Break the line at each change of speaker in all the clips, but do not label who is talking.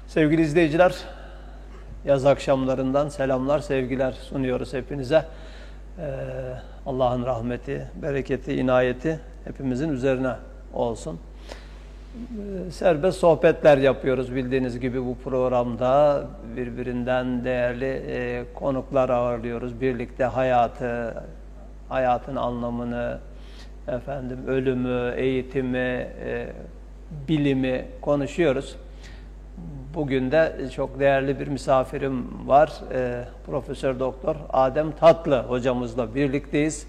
Sevgili izleyiciler, yaz akşamlarından selamlar, sevgiler sunuyoruz hepinize. Allah'ın rahmeti, bereketi, inayeti hepimizin üzerine olsun. Serbest sohbetler yapıyoruz bildiğiniz gibi bu programda. Birbirinden değerli konuklar ağırlıyoruz. Birlikte hayatın anlamını, ölümü, eğitimi, bilimi konuşuyoruz. Bugün de çok değerli bir misafirim var. Profesör Doktor Adem Tatlı hocamızla birlikteyiz.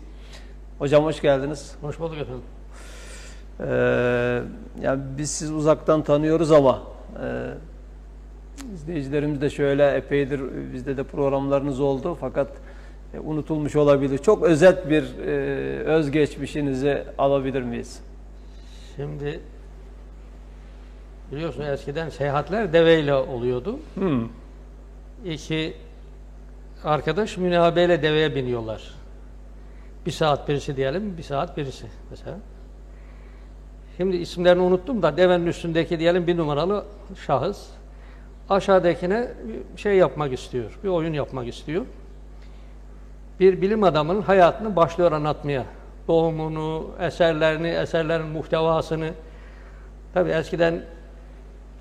Hocam hoş geldiniz.
Hoş bulduk efendim.
Yani biz sizi uzaktan tanıyoruz ama izleyicilerimiz de şöyle epeydir bizde de programlarınız oldu fakat unutulmuş olabilir. Çok özet bir özgeçmişinizi alabilir miyiz?
Şimdi biliyorsun eskiden seyahatler deveyle oluyordu. İki arkadaş münabeyle deveye biniyorlar. Bir saat birisi diyelim, bir saat birisi mesela. Şimdi isimlerini unuttum da devenin üstündeki diyelim bir numaralı şahıs aşağıdakine bir şey yapmak istiyor, bir oyun yapmak istiyor. Bir bilim adamının hayatını başlıyor anlatmaya. Doğumunu, eserlerini, eserlerin muhtevasını. Tabii eskiden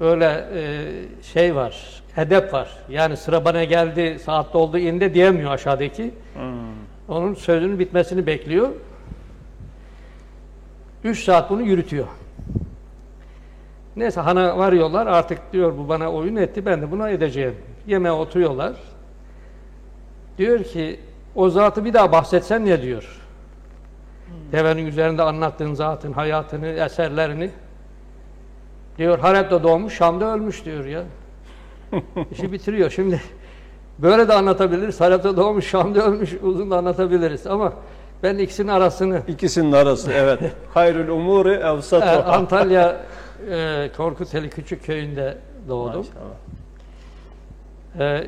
böyle şey var, edep var. Yani sıra bana geldi, saat doldu, indi diyemiyor aşağıdaki. Onun sözünün bitmesini bekliyor. 3 saat bunu yürütüyor. Neyse hana varıyorlar, artık diyor bu bana oyun etti, ben de buna edeceğim. Yemeğe oturuyorlar. Diyor ki, o zatı bir daha bahsetsen ne diyor? Devenin üzerinde anlattığın zatın hayatını, eserlerini. Diyor Halep'te doğmuş, Şam'da ölmüş diyor ya. İşi bitiriyor. Şimdi böyle de anlatabiliriz. Halep'te doğmuş, Şam'da ölmüş, uzun da anlatabiliriz. Ama ben ikisinin arasını...
İkisinin arası, evet. Hayrül umuri evsatuhâ.
Antalya Korkuteli Küçük Köyü'nde doğdum.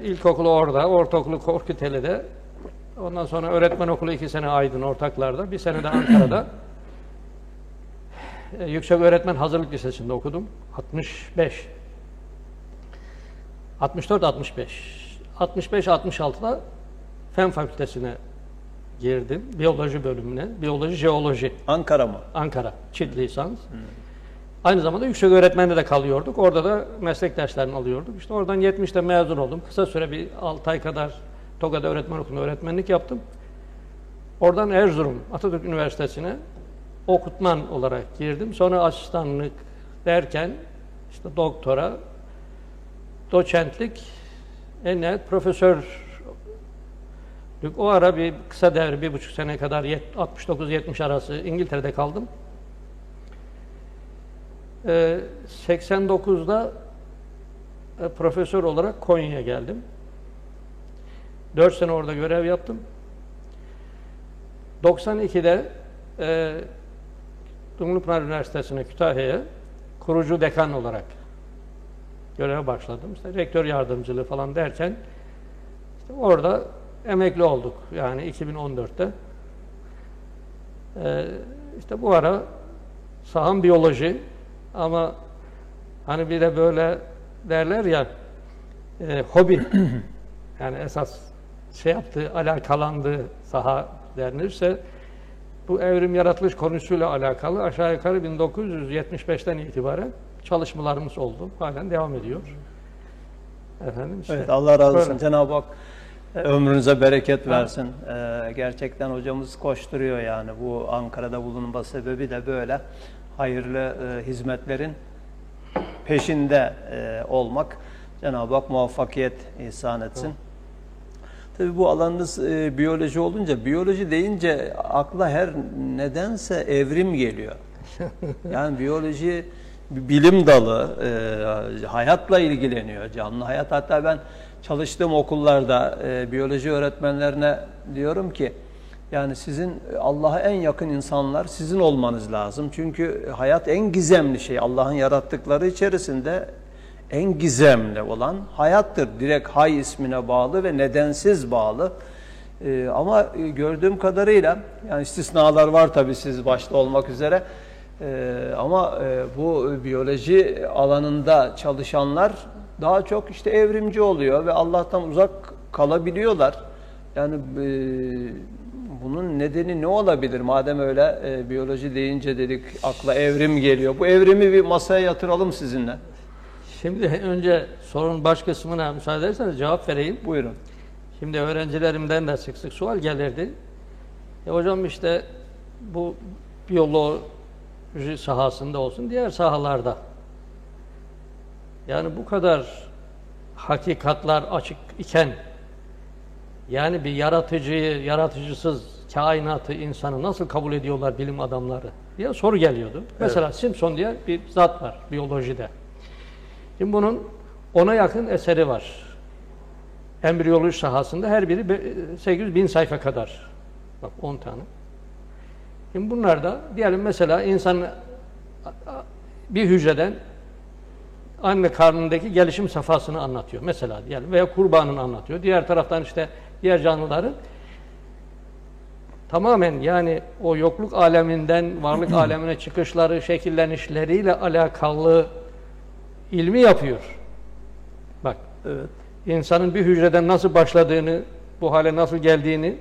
İlkokulu orada, ortaokulu Korkuteli'de. Ondan sonra öğretmen okulu 2 sene Aydın Ortaklar'da, 1 sene de Ankara'da. Yüksek Öğretmen Hazırlık Lisesi'nde okudum. 65. 64-65. 65-66'da Fen Fakültesi'ne girdim. Biyoloji bölümüne. Biyoloji, jeoloji.
Ankara mı?
Ankara. Çift lisans. Aynı zamanda yüksek öğretmende de kalıyorduk. Orada da meslek derslerini alıyorduk. İşte oradan 70'te mezun oldum. Kısa süre bir 6 ay kadar Tokat'ta öğretmen okulunda öğretmenlik yaptım. Oradan Erzurum Atatürk Üniversitesi'ne okutman olarak girdim. Sonra asistanlık derken işte doktora, doçentlik, en nihayet profesörlük. O ara bir kısa devre, 1,5 sene kadar 69-70 arası İngiltere'de kaldım. 89'da profesör olarak Konya'ya geldim. 4 sene orada görev yaptım. 92'de Dumlupınar Üniversitesi'ne Kütahya'ya kurucu dekan olarak göreve başladım. İşte rektör yardımcılığı falan derken işte orada emekli olduk. Yani 2014'te. İşte bu ara saham biyoloji ama hani bir de böyle derler ya hobi yani esas şey yaptığı, alakalandığı saha denirse bu evrim yaratılış konusuyla alakalı aşağı yukarı 1975'ten itibaren çalışmalarımız oldu. Halen devam ediyor. Efendim işte,
evet, Allah razı olsun.
böyle.
Cenab-ı Hak ömrünüze bereket versin. Gerçekten hocamız koşturuyor yani. Bu Ankara'da bulunma sebebi de böyle. Hayırlı hizmetlerin peşinde olmak. Cenab-ı Hak muvaffakiyet ihsan etsin. Tabii bu alanınız biyoloji olunca, biyoloji deyince akla her nedense evrim geliyor. Yani biyoloji bir bilim dalı, hayatla ilgileniyor, canlı hayat. Hatta ben çalıştığım okullarda biyoloji öğretmenlerine diyorum ki, yani sizin Allah'a en yakın insanlar sizin olmanız lazım. Çünkü hayat en gizemli şey. Allah'ın yarattıkları içerisinde en gizemli olan hayattır. Direkt hay ismine bağlı ve nedensiz bağlı. Ama gördüğüm kadarıyla, yani istisnalar var tabii siz başta olmak üzere. Ama bu biyoloji alanında çalışanlar daha çok işte evrimci oluyor ve Allah'tan uzak kalabiliyorlar. Yani bunun nedeni ne olabilir? Madem öyle biyoloji deyince dedik akla evrim geliyor. Bu evrimi bir masaya yatıralım sizinle.
Şimdi önce sorunun baş kısmına müsaade ederseniz cevap vereyim.
Buyurun.
Şimdi öğrencilerimden de sık sık sual gelirdi. Hocam işte bu biyoloji sahasında olsun, diğer sahalarda. Yani bu kadar hakikatlar açık iken, yani bir yaratıcıyı, yaratıcısız kainatı, insanı nasıl kabul ediyorlar bilim adamları diye soru geliyordu. Evet. Mesela Simpson diye bir zat var biyolojide. Şimdi bunun 10'a yakın eseri var. Embriyoloji sahasında her biri 800.000 sayfa kadar. Bak 10 tane. Şimdi bunlar da diyelim mesela insan bir hücreden anne karnındaki gelişim safhasını anlatıyor. Mesela diyelim veya kurbanını anlatıyor. Diğer taraftan işte diğer canlıların tamamen yani o yokluk aleminden varlık alemine çıkışları, şekillenişleriyle alakalı ilmi yapıyor. Bak.
Evet.
İnsanın bir hücreden nasıl başladığını, bu hale nasıl geldiğini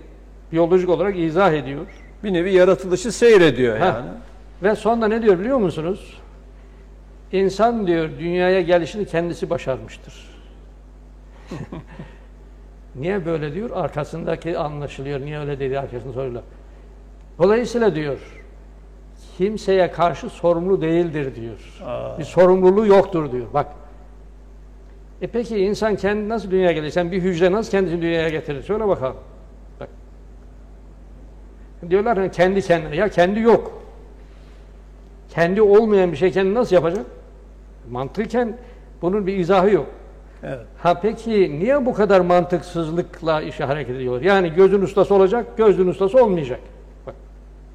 biyolojik olarak izah ediyor.
Bir nevi yaratılışı seyrediyor yani.
Ve sonra ne diyor biliyor musunuz? İnsan diyor dünyaya gelişini kendisi başarmıştır. Niye böyle diyor? Arkasındaki anlaşılıyor. Niye öyle dedi arkasında soruyorlar. Dolayısıyla diyor kimseye karşı sorumlu değildir diyor. Bir sorumluluğu yoktur diyor. Bak. Peki insan kendi nasıl dünyaya gelir? Sen bir hücre nasıl kendisini dünyaya getirir? Söyle bakalım. Bak. Diyorlar yani kendi kendine. Ya kendi yok. Kendi olmayan bir şey kendi nasıl yapacak? Mantıken bunun bir izahı yok.
Evet.
Ha peki niye bu kadar mantıksızlıkla işe hareket ediyorlar? Yani gözün ustası olacak, gözlüğün ustası olmayacak. Bak.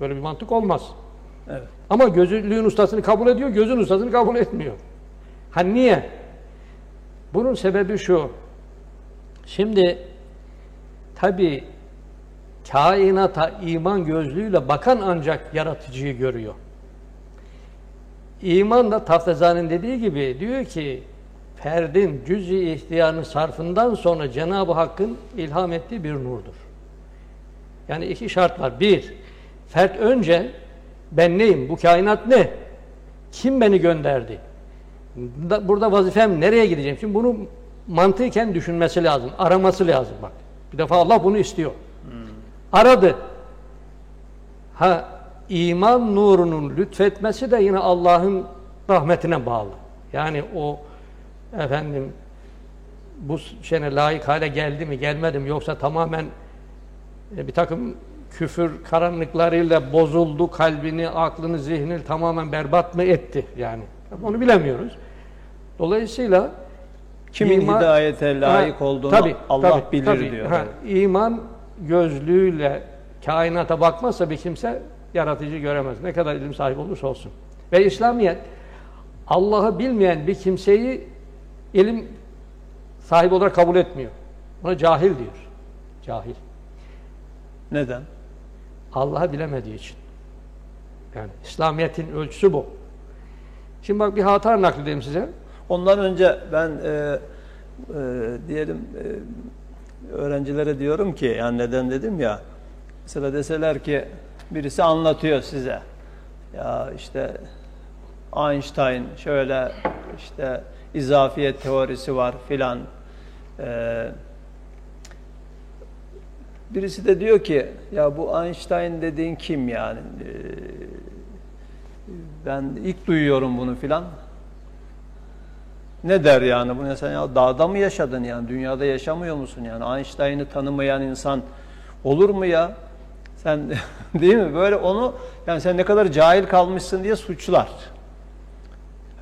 Böyle bir mantık olmaz.
Evet.
Ama gözlüğün ustasını kabul ediyor, gözün ustasını kabul etmiyor. Ha niye? Bunun sebebi şu. Şimdi tabii kainata iman gözlüğüyle bakan ancak yaratıcıyı görüyor. İman da Taftazani'nin dediği gibi diyor ki ferdin cüz-i ihtiyarının sarfından sonra Cenab-ı Hakk'ın ilham ettiği bir nurdur. Yani iki şart var. Bir, fert önce ben neyim? Bu kainat ne? Kim beni gönderdi? Burada vazifem nereye gideceğim? Şimdi bunu mantıken düşünmesi lazım. Araması lazım bak. Bir defa Allah bunu istiyor. Aradı. Ha iman nurunun lütfetmesi de yine Allah'ın rahmetine bağlı. Yani o efendim bu şeyine layık hale geldi mi gelmedi mi yoksa tamamen bir takım küfür karanlıklarıyla bozuldu, kalbini, aklını, zihnini tamamen berbat mı etti yani. Onu bilemiyoruz. Dolayısıyla
kimin hidayete layık olduğunu Allah bilir diyor.
İman gözlüğüyle kainata bakmazsa bir kimse yaratıcı göremez. Ne kadar ilim sahibi olursa olsun. Ve İslamiyet Allah'ı bilmeyen bir kimseyi ilim sahibi olarak kabul etmiyor. Ona cahil diyor. Cahil.
Neden?
Allah'ı bilemediği için. Yani İslamiyet'in ölçüsü bu. Şimdi bak bir hata nakledeyim size.
Ondan önce ben diyelim öğrencilere diyorum ki yani neden dedim ya mesela deseler ki birisi anlatıyor size ya işte Einstein şöyle işte izafiyet teorisi var filan birisi de diyor ki ya bu Einstein dediğin kim yani ben ilk duyuyorum bunu filan. Ne der yani? Bu ne sen ya dağda mı yaşadın yani? Dünyada yaşamıyor musun yani? Einstein'ı tanımayan insan olur mu ya? Sen değil mi? Böyle onu yani sen ne kadar cahil kalmışsın diye suçlar.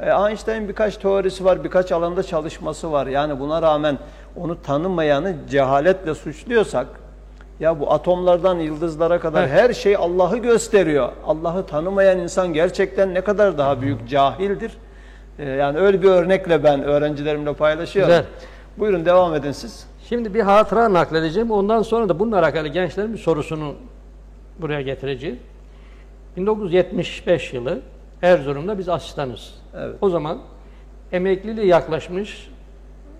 Einstein birkaç teorisi var, birkaç alanda çalışması var. Yani buna rağmen onu tanımayanı cehaletle suçluyorsak ya bu atomlardan yıldızlara kadar her şey Allah'ı gösteriyor. Allah'ı tanımayan insan gerçekten ne kadar daha büyük cahildir. Yani öyle bir örnekle ben öğrencilerimle paylaşıyorum.
Güzel.
Buyurun devam edin siz.
Şimdi bir hatıra nakledeceğim. Ondan sonra da bununla alakalı gençlerin bir sorusunu buraya getireceğim. 1975 yılı Erzurum'da biz asistanız.
Evet.
O zaman emekliliğe yaklaşmış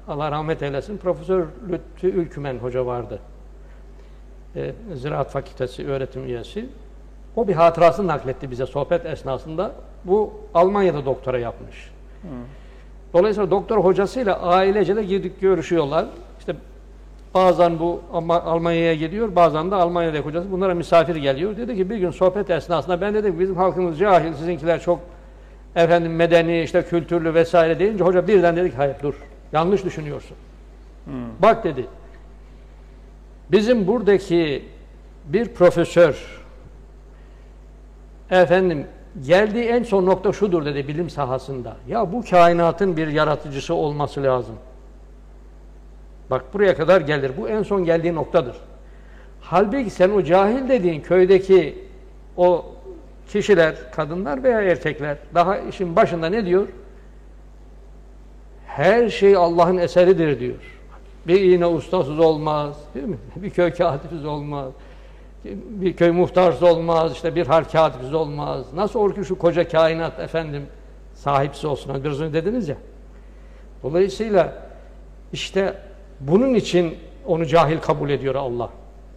Allah rahmet eylesin, Profesör Lütfü Ülkümen Hoca vardı. Ziraat Fakültesi öğretim üyesi. O bir hatırasını nakletti bize sohbet esnasında. Bu Almanya'da doktora yapmış. Dolayısıyla doktor hocasıyla ailece de gidip görüşüyorlar. İşte bazen bu Almanya'ya gidiyor, bazen de Almanya'daki hocası bunlara misafir geliyor. Dedi ki bir gün sohbet esnasında ben dedim bizim halkımız cahil, sizinkiler çok efendim medeni, işte kültürlü vesaire deyince hoca birden dedi ki hayır dur, yanlış düşünüyorsun. Bak dedi, bizim buradaki bir profesör efendim geldiği en son nokta şudur dedi bilim sahasında. Ya bu kainatın bir yaratıcısı olması lazım. Bak buraya kadar gelir. Bu en son geldiği noktadır. Halbuki sen o cahil dediğin köydeki o kişiler, kadınlar veya erkekler daha işin başında ne diyor? Her şey Allah'ın eseridir diyor. Bir iğne ustasız olmaz, değil mi? Bir köy katibiz olmaz. Bir köy muhtarsız olmaz, işte bir harp katibiz olmaz. Nasıl olur ki şu koca kainat efendim sahipsiz olsun? Biraz önce dediniz ya. Dolayısıyla işte bunun için onu cahil kabul ediyor Allah.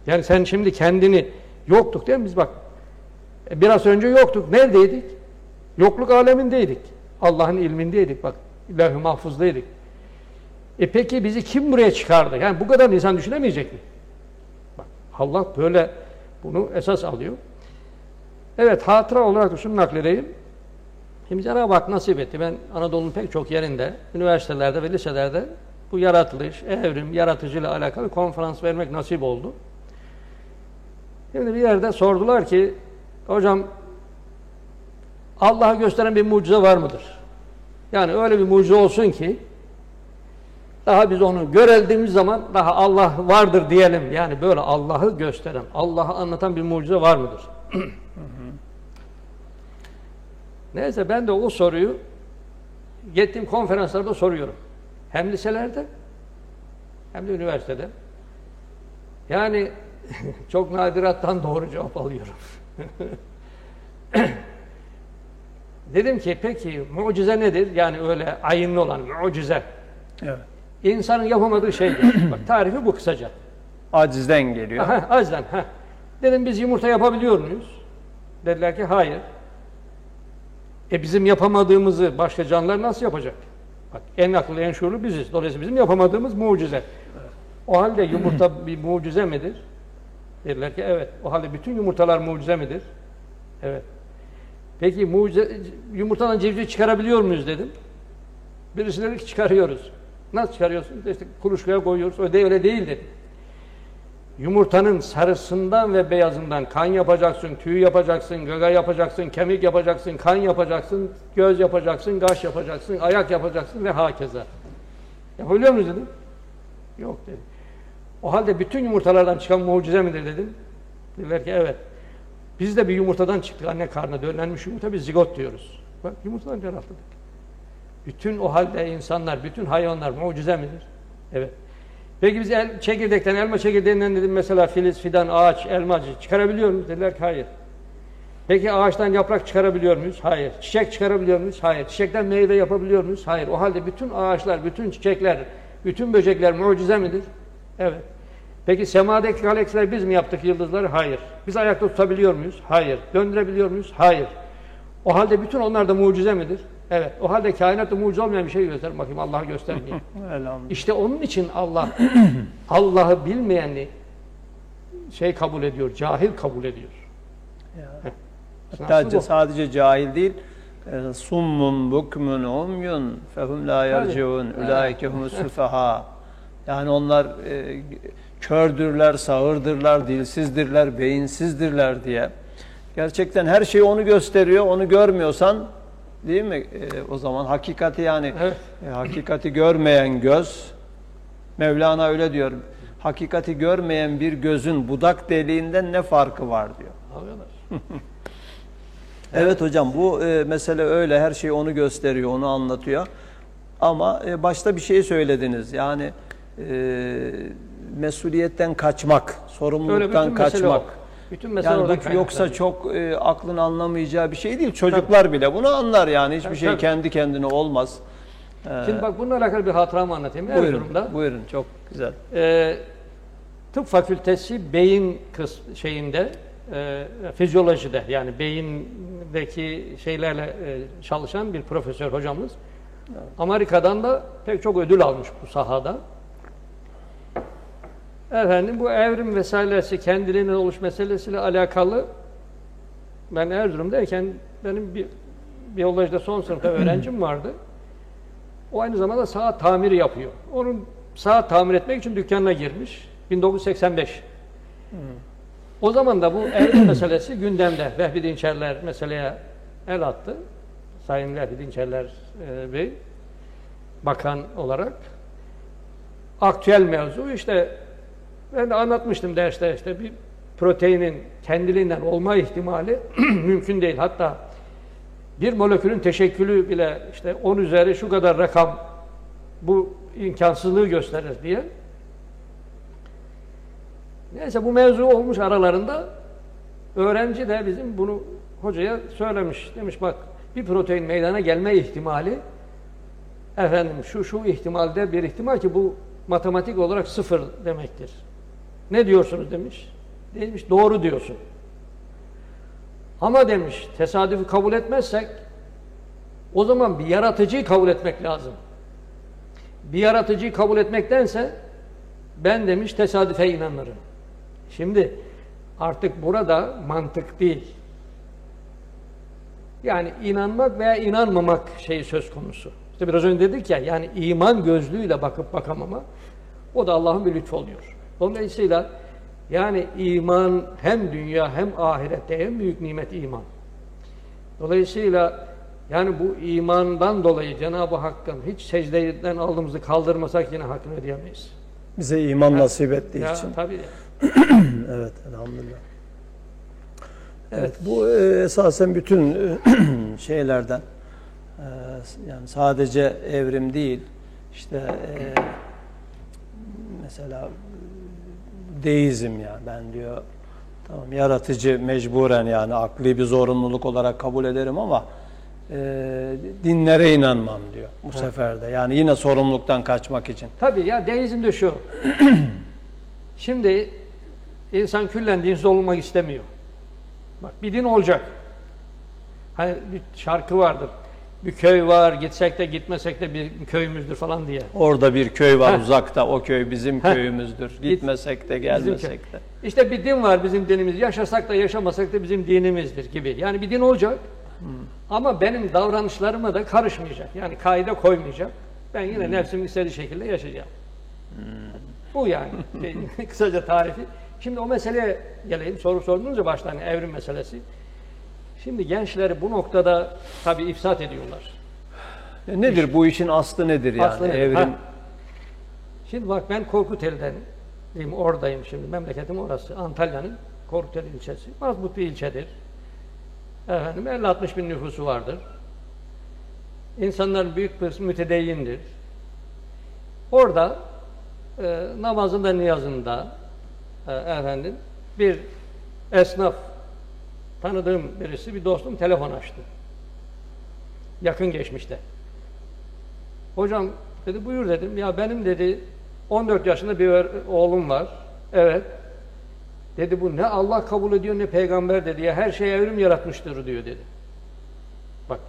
Yani sen şimdi kendini yoktuk değil mi? Biz bak biraz önce yoktuk. Neredeydik? Yokluk alemindeydik. Allah'ın ilmindeydik bak. Levh-i mahfuzdaydık. Peki bizi kim buraya çıkardı? Yani bu kadar insan düşünemeyecek mi? Bak Allah böyle bunu esas alıyor. Evet, hatıra olarak da şunu nakledeyim. Şimdi Cenab-ı Hak nasip etti. Ben Anadolu'nun pek çok yerinde, üniversitelerde ve liselerde bu yaratılış, evrim, yaratıcıyla alakalı konferans vermek nasip oldu. Şimdi bir yerde sordular ki, hocam Allah'ı gösteren bir mucize var mıdır? Yani öyle bir mucize olsun ki daha biz onu göreldiğimiz zaman daha Allah vardır diyelim. Yani böyle Allah'ı gösteren, Allah'ı anlatan bir mucize var mıdır? Neyse ben de o soruyu gittiğim konferanslarda soruyorum. Hem liselerde hem de üniversitede. Yani çok nadirattan doğru cevap alıyorum. Dedim ki peki mucize nedir? Yani öyle ayınlı olan mucize.
Evet.
İnsanın yapamadığı şeydir. Bak tarifi bu kısaca.
Acizden geliyor.
Aha, acizden. Dedim biz yumurta yapabiliyor muyuz? Dediler ki hayır. Bizim yapamadığımızı başka canlılar nasıl yapacak? Bak en akıllı en şuurlu biziz. Dolayısıyla bizim yapamadığımız mucize. Evet. O halde yumurta bir mucize midir? Dediler ki evet. O halde bütün yumurtalar mucize midir? Evet. Peki mucize, yumurtadan civciv çıkarabiliyor muyuz dedim. Birisi dedi ki çıkarıyoruz. Nasıl çıkarıyorsunuz? İşte kuluçkaya koyuyoruz. Öyle değil dedi. Yumurtanın sarısından ve beyazından kan yapacaksın, tüy yapacaksın, gaga yapacaksın, kemik yapacaksın, kan yapacaksın, göz yapacaksın, kaş yapacaksın, ayak yapacaksın ve hakeza. Yapabiliyor muyuz dedim. Yok dedi. O halde bütün yumurtalardan çıkan mucize midir dedim. Dediler ki evet. Biz de bir yumurtadan çıktık. Anne karnına döllenmiş yumurta biz zigot diyoruz. Bak yumurtadan yaratıldık. Bütün o halde insanlar, bütün hayvanlar mucize midir? Evet. Peki biz çekirdekten, elma çekirdeğinden dedim mesela filiz, fidan, ağaç, elma çıkarabiliyor muyuz? Dediler ki hayır. Peki ağaçtan yaprak çıkarabiliyor muyuz? Hayır. Çiçek çıkarabiliyor muyuz? Hayır. Çiçekten meyve yapabiliyor muyuz? Hayır. O halde bütün ağaçlar, bütün çiçekler, bütün böcekler mucize midir? Evet. Peki semadaki galaksileri biz mi yaptık yıldızları? Hayır. Biz ayakta tutabiliyor muyuz? Hayır. Döndürebiliyor muyuz? Hayır. O halde bütün onlar da mucize midir? Evet. O halde kainatta mucize olmayan bir şey gösterin bakayım. Allah'ı göstermiyor. İşte onun için Allah Allah'ı bilmeyeni kabul ediyor, cahil kabul ediyor.
Hatta sadece cahil değil, summun bukmun umyun fehum la yerciun ulaike humus sufaha. Yani onlar kördürler, sağırdırlar, dilsizdirler, beyinsizdirler diye. Gerçekten her şey onu gösteriyor. Onu görmüyorsan, değil mi? O zaman hakikati yani evet. Hakikati görmeyen göz, Mevlana öyle diyor. Hakikati görmeyen bir gözün budak deliğinden ne farkı var diyor. Evet hocam, bu mesele öyle. Her şey onu gösteriyor, onu anlatıyor. Ama başta bir şey söylediniz. Yani mesuliyetten kaçmak, sorumluluktan kaçmak.
Bütün mesele
yani bu yoksa çok aklın anlamayacağı bir şey değil. Çocuklar bile bunu anlar yani. Hiçbir şey kendi kendine olmaz.
Şimdi bak bununla alakalı bir hatıramı anlatayım. Erzurum'da
Buyurun, çok güzel.
tıp fakültesi beyin şeyinde, fizyolojide, yani beyindeki şeylerle çalışan bir profesör hocamız. Evet. Amerika'dan da pek çok ödül almış bu sahada. Efendim bu evrim vesairesi, kendiliğinden oluş meselesiyle alakalı, ben Erzurum'dayken benim bir biyolojide son sınıfta öğrencim vardı. O aynı zamanda saat tamiri yapıyor. Onun saat tamir etmek için dükkanına girmiş. 1985. O zaman da bu evrim meselesi gündemde. Vehbi Dinçerler meseleye el attı. Sayın Vehbi Dinçerler Bey, bakan olarak. Aktüel mevzu işte, ben de anlatmıştım derste, işte bir proteinin kendiliğinden olma ihtimali mümkün değil. Hatta bir molekülün teşekkülü bile işte 10 üzeri şu kadar rakam bu imkansızlığı gösterir diye. Neyse bu mevzu olmuş aralarında. Öğrenci de bizim bunu hocaya söylemiş. Demiş bak, bir protein meydana gelme ihtimali efendim şu ihtimalde bir ihtimal ki bu matematik olarak 0 demektir. Ne diyorsunuz demiş. Demiş doğru diyorsun. Ama demiş tesadüfü kabul etmezsek o zaman bir yaratıcıyı kabul etmek lazım. Bir yaratıcıyı kabul etmektense ben demiş tesadüfe inanırım. Şimdi artık burada mantık değil. Yani inanmak veya inanmamak şeyi söz konusu. İşte biraz önce dedik ya, yani iman gözlüğüyle bakıp bakamama, o da Allah'ın bir lütfu oluyor. Dolayısıyla yani iman hem dünya hem ahirette en büyük nimet iman. Dolayısıyla yani bu imandan dolayı Cenab-ı Hakk'ın hiç secdeden aldığımızı kaldırmasak yine hakkını ödeyemeyiz.
Bize iman nasip ettiği için.
Tabii.
Evet, elhamdülillah. Evet, bu esasen bütün şeylerden, yani sadece evrim değil, işte mesela deizm, yani ben diyor tamam yaratıcı mecburen, yani akli bir zorunluluk olarak kabul ederim ama dinlere inanmam diyor bu sefer de, yani yine sorumluluktan kaçmak için.
Tabii ya, deizm de şu. Şimdi insan küllen dinsiz olmak istemiyor. Bak bir din olacak. Hani bir şarkı vardır. Bir köy var, gitsek de gitmesek de bir köyümüzdür falan diye.
Orada bir köy var uzakta, o köy bizim köyümüzdür. Gitmesek de gelmesek de.
İşte bir din var, bizim dinimiz. Yaşasak da yaşamasak da bizim dinimizdir gibi. Yani bir din olacak. Ama benim davranışlarıma da karışmayacak. Yani kaide koymayacak. Ben yine nefsimin istediği şekilde yaşayacağım. Bu yani. Kısaca tarifi. Şimdi o meseleye geleyim. Soru sordunuz ya başta, hani evrim meselesi. Şimdi gençleri bu noktada tabii ifsat ediyorlar.
Nedir bu işin aslı nedir yani?
Aslı nedir?
Evrim.
Şimdi bak, ben Korkuteli'den oradayım şimdi. Memleketim orası. Antalya'nın Korkuteli ilçesi. Mazbut bir ilçedir. Efendim 50-60 bin nüfusu vardır. İnsanların büyük bir kısmı mütedeyyindir. Orada namazında, niyazında efendim bir esnaf, tanıdığım birisi, bir dostum telefon açtı. Yakın geçmişte. Hocam dedi, buyur dedim. Ya benim dedi 14 yaşında bir oğlum var. Evet. Dedi bu ne Allah kabul ediyor ne peygamber dedi ya, her şey evrim yaratmıştır diyor dedi. Bak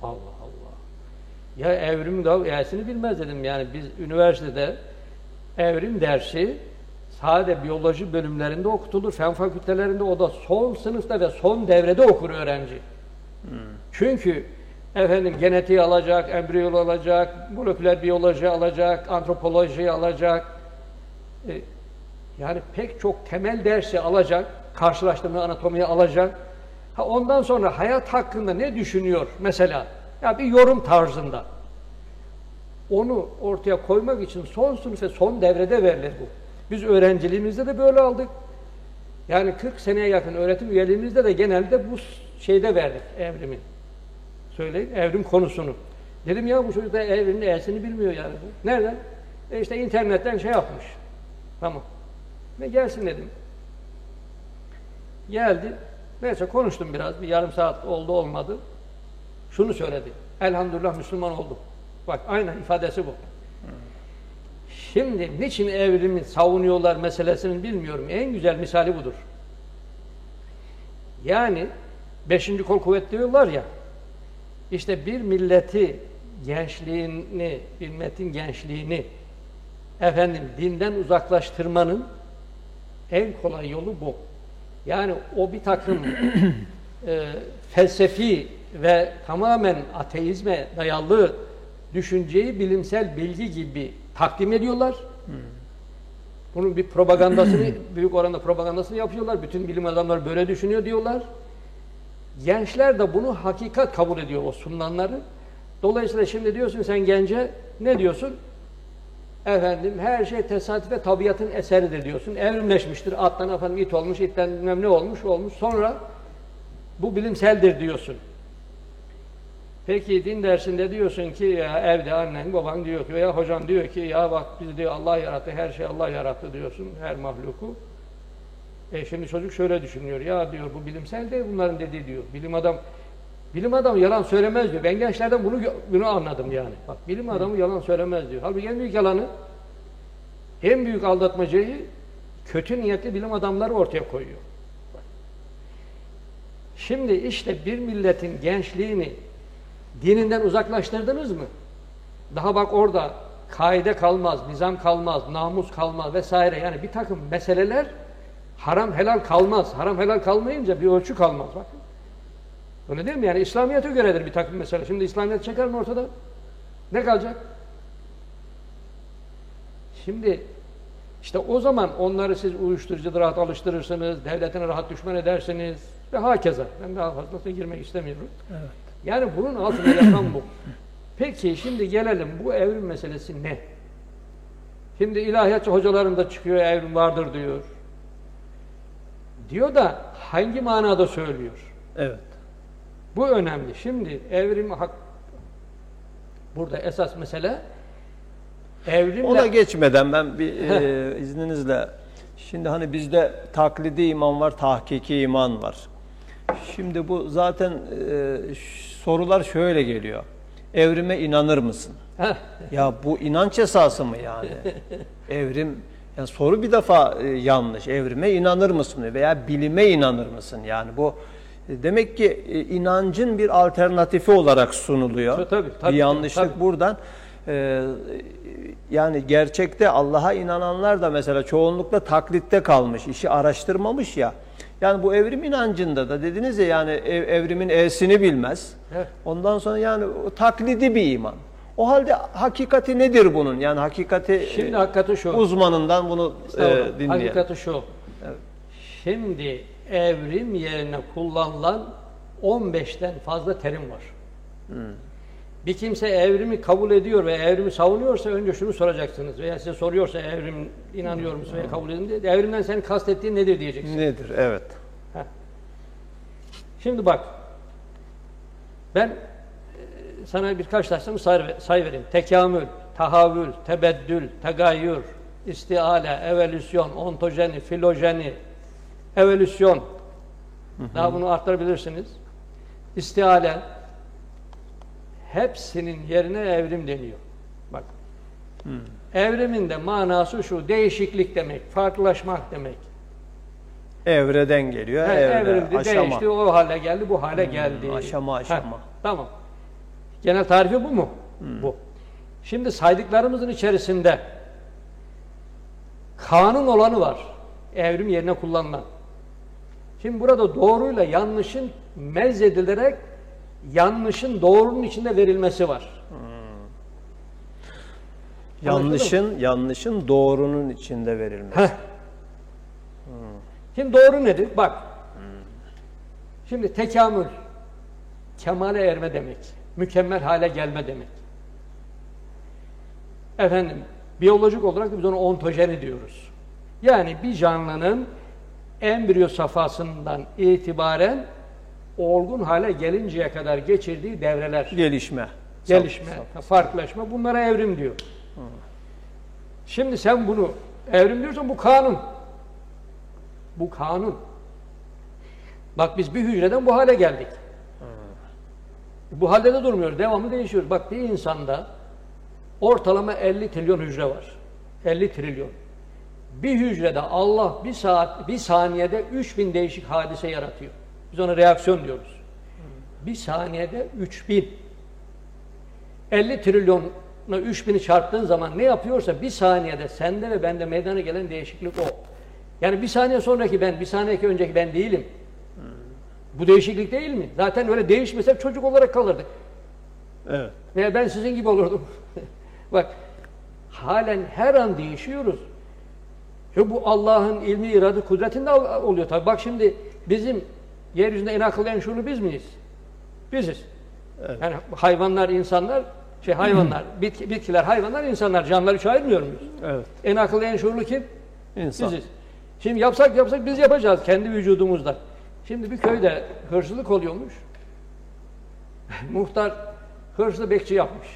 Allah Allah. Ya evrim Y'sini bilmez dedim. Yani biz üniversitede evrim dersi sadece biyoloji bölümlerinde okutulur. Fen fakültelerinde o da son sınıfta ve son devrede okur öğrenci. Çünkü efendim genetiği alacak, embriyoloji alacak, moleküler biyoloji alacak, antropoloji alacak. Yani pek çok temel dersi alacak, karşılaştırma anatomiyi alacak. Ondan sonra hayat hakkında ne düşünüyor mesela? Ya bir yorum tarzında. Onu ortaya koymak için son sınıf ve son devrede verilir bu. Biz öğrenciliğimizde de böyle aldık. Yani 40 seneye yakın öğretim üyeliğimizde de genelde bu şeyde verdik evrimi. Söyleyin, evrim konusunu. Dedim ya bu çocuk da evrimin E'sini bilmiyor yani. Nereden? İşte internetten şey yapmış. Tamam. Ve gelsin dedim. Geldi. Neyse konuştum biraz. Bir yarım saat oldu olmadı. Şunu söyledi. Elhamdülillah Müslüman oldum. Bak aynen ifadesi bu. Şimdi niçin evrimi savunuyorlar meselesini bilmiyorum. En güzel misali budur. Yani 5. kol kuvvet diyorlar ya, işte bir milleti gençliğini, bir milletin gençliğini dinden uzaklaştırmanın en kolay yolu bu. Yani o bir takım felsefi ve tamamen ateizme dayalı düşünceyi bilimsel bilgi gibi takdim ediyorlar. Bunun bir propagandasını, büyük oranda propagandasını yapıyorlar. Bütün bilim adamları böyle düşünüyor diyorlar. Gençler de bunu hakikat kabul ediyor, o sunulanları. Dolayısıyla şimdi diyorsun sen gence, ne diyorsun? Her şey tesadüf ve tabiatın eseridir diyorsun. Evrimleşmiştir. Attan it olmuş, itten bilmem ne olmuş. Sonra bu bilimseldir diyorsun. Peki din dersinde diyorsun ki ya evde annen baban diyor ki veya hocan diyor ki ya bak biz diyor Allah yarattı, her şey Allah yarattı diyorsun, her mahluku. Şimdi çocuk şöyle düşünüyor, ya diyor bu bilimsel değil bunların dediği diyor. Bilim adamı yalan söylemez diyor. Ben gençlerden bunu anladım yani. Bak bilim adamı yalan söylemez diyor. Halbuki en büyük yalanı, en büyük aldatmacayı kötü niyetli bilim adamları ortaya koyuyor. Şimdi işte bir milletin gençliğini dininden uzaklaştırdınız mı? Daha bak orada kaide kalmaz, nizam kalmaz, namus kalmaz vesaire. Yani bir takım meseleler haram helal kalmaz. Haram helal kalmayınca bir ölçü kalmaz. Bakın. Öyle değil mi? Yani İslamiyet'e göredir bir takım mesele. Şimdi İslamiyet çeker mi ortada? Ne kalacak? Şimdi işte o zaman onları siz uyuşturucuda rahat alıştırırsınız, devletine rahat düşman edersiniz ve hakeza. Ben daha fazlasına girmek istemiyorum. Evet. Yani bunun altında yatan bu. Peki şimdi gelelim, bu evrim meselesi ne? Şimdi ilahiyatçı hocalarım da çıkıyor, evrim vardır diyor. Diyor da hangi manada söylüyor?
Evet.
Bu önemli. Şimdi evrim burada esas mesele evrimle...
Ona geçmeden ben bir izninizle, şimdi hani bizde taklidi iman var, tahkiki iman var. Şimdi bu zaten sorular şöyle geliyor. Evrime inanır mısın? Ya bu inanç esası mı yani? Evrim, yani soru bir defa yanlış. Evrime inanır mısın veya bilime inanır mısın? Yani bu demek ki inancın bir alternatifi olarak sunuluyor.
Tabii,
bir yanlışlık
tabii.
buradan. Yani gerçekte Allah'a inananlar da mesela çoğunlukla taklitte kalmış, işi araştırmamış ya. Yani bu evrim inancında da dediniz ya, yani evrimin e'sini bilmez.
Evet.
Ondan sonra yani o taklidi bir iman. O halde hakikati nedir bunun? Yani hakikati,
şimdi hakikati şu.
Uzmanından bunu dinleyelim.
Hakikati şu.
Evet.
Şimdi evrim yerine kullanılan 15'ten fazla terim var. Bir kimse evrimi kabul ediyor ve evrimi savunuyorsa önce şunu soracaksınız veya size soruyorsa evrim inanıyor musun veya kabul edin diye, evrimden senin kastettiğin nedir diyeceksiniz.
Nedir? Evet.
Şimdi bak, ben sana birkaç tanesini say vereyim. Tekamül, tahavül, tebeddül, tegayyür, istiale, evolüsyon, ontojeni, filojeni, evolüsyon. Daha bunu arttırabilirsiniz. İstiale, hepsinin yerine evrim deniyor. Bak. Evrimin de manası şu, değişiklik demek, farklılaşmak demek.
Evreden geliyor.
Evrildi,
aşama.
değişti, o hale geldi, bu hale geldi.
Aşama.
Tamam. Genel tarifi bu mu? Bu. Şimdi saydıklarımızın içerisinde kanun olanı var. Evrim yerine kullanılan. Şimdi burada doğruyla yanlışın mezedilerek yanlışın doğrunun içinde verilmesi var.
Yanlışın doğrunun içinde verilmesi.
Şimdi doğru nedir? Bak. Şimdi tekamül, kemale erme demek. Mükemmel hale gelme demek. Biyolojik olarak da biz ona ontojeni diyoruz. Yani bir canlının embriyo safhasından itibaren olgun hale gelinceye kadar geçirdiği devreler.
Gelişme,
farklılaşma, bunlara evrim diyor. Şimdi sen bunu evrim diyorsan bu kanun. Bu kanun. Bak biz bir hücreden bu hale geldik. Bu halde de durmuyoruz, devamlı değişiyoruz. Bak bir insanda Ortalama 50 trilyon hücre var. 50 trilyon. Bir hücrede Allah bir saniyede 3000 değişik hadise yaratıyor. Biz ona reaksiyon diyoruz. Bir saniyede 3000. 50 trilyonla 3000'i çarptığın zaman ne yapıyorsa bir saniyede sende ve bende meydana gelen değişiklik o. Yani bir saniye sonraki ben, bir saniyeki önceki ben değilim. Bu değişiklik değil mi? Zaten öyle değişmesek çocuk olarak kalırdık.
Evet.
Veya ben sizin gibi olurdum. Bak, halen her an değişiyoruz. Ya bu Allah'ın ilmi, iradı, kudretinde oluyor tabii. Bak şimdi bizim yeryüzünde en akıllı, en şuurlu biz miyiz? Biziz.
Evet.
Yani hayvanlar, insanlar, hayvanlar, bitkiler, hayvanlar, insanlar, canlılar üç ayırmıyor muyuz?
Evet.
En akıllı, en şuurlu kim?
İnsan.
Biziz. Şimdi yapsak biz yapacağız kendi vücudumuzda. Şimdi bir köyde hırsızlık oluyormuş. Muhtar hırsızı bekçi yapmış.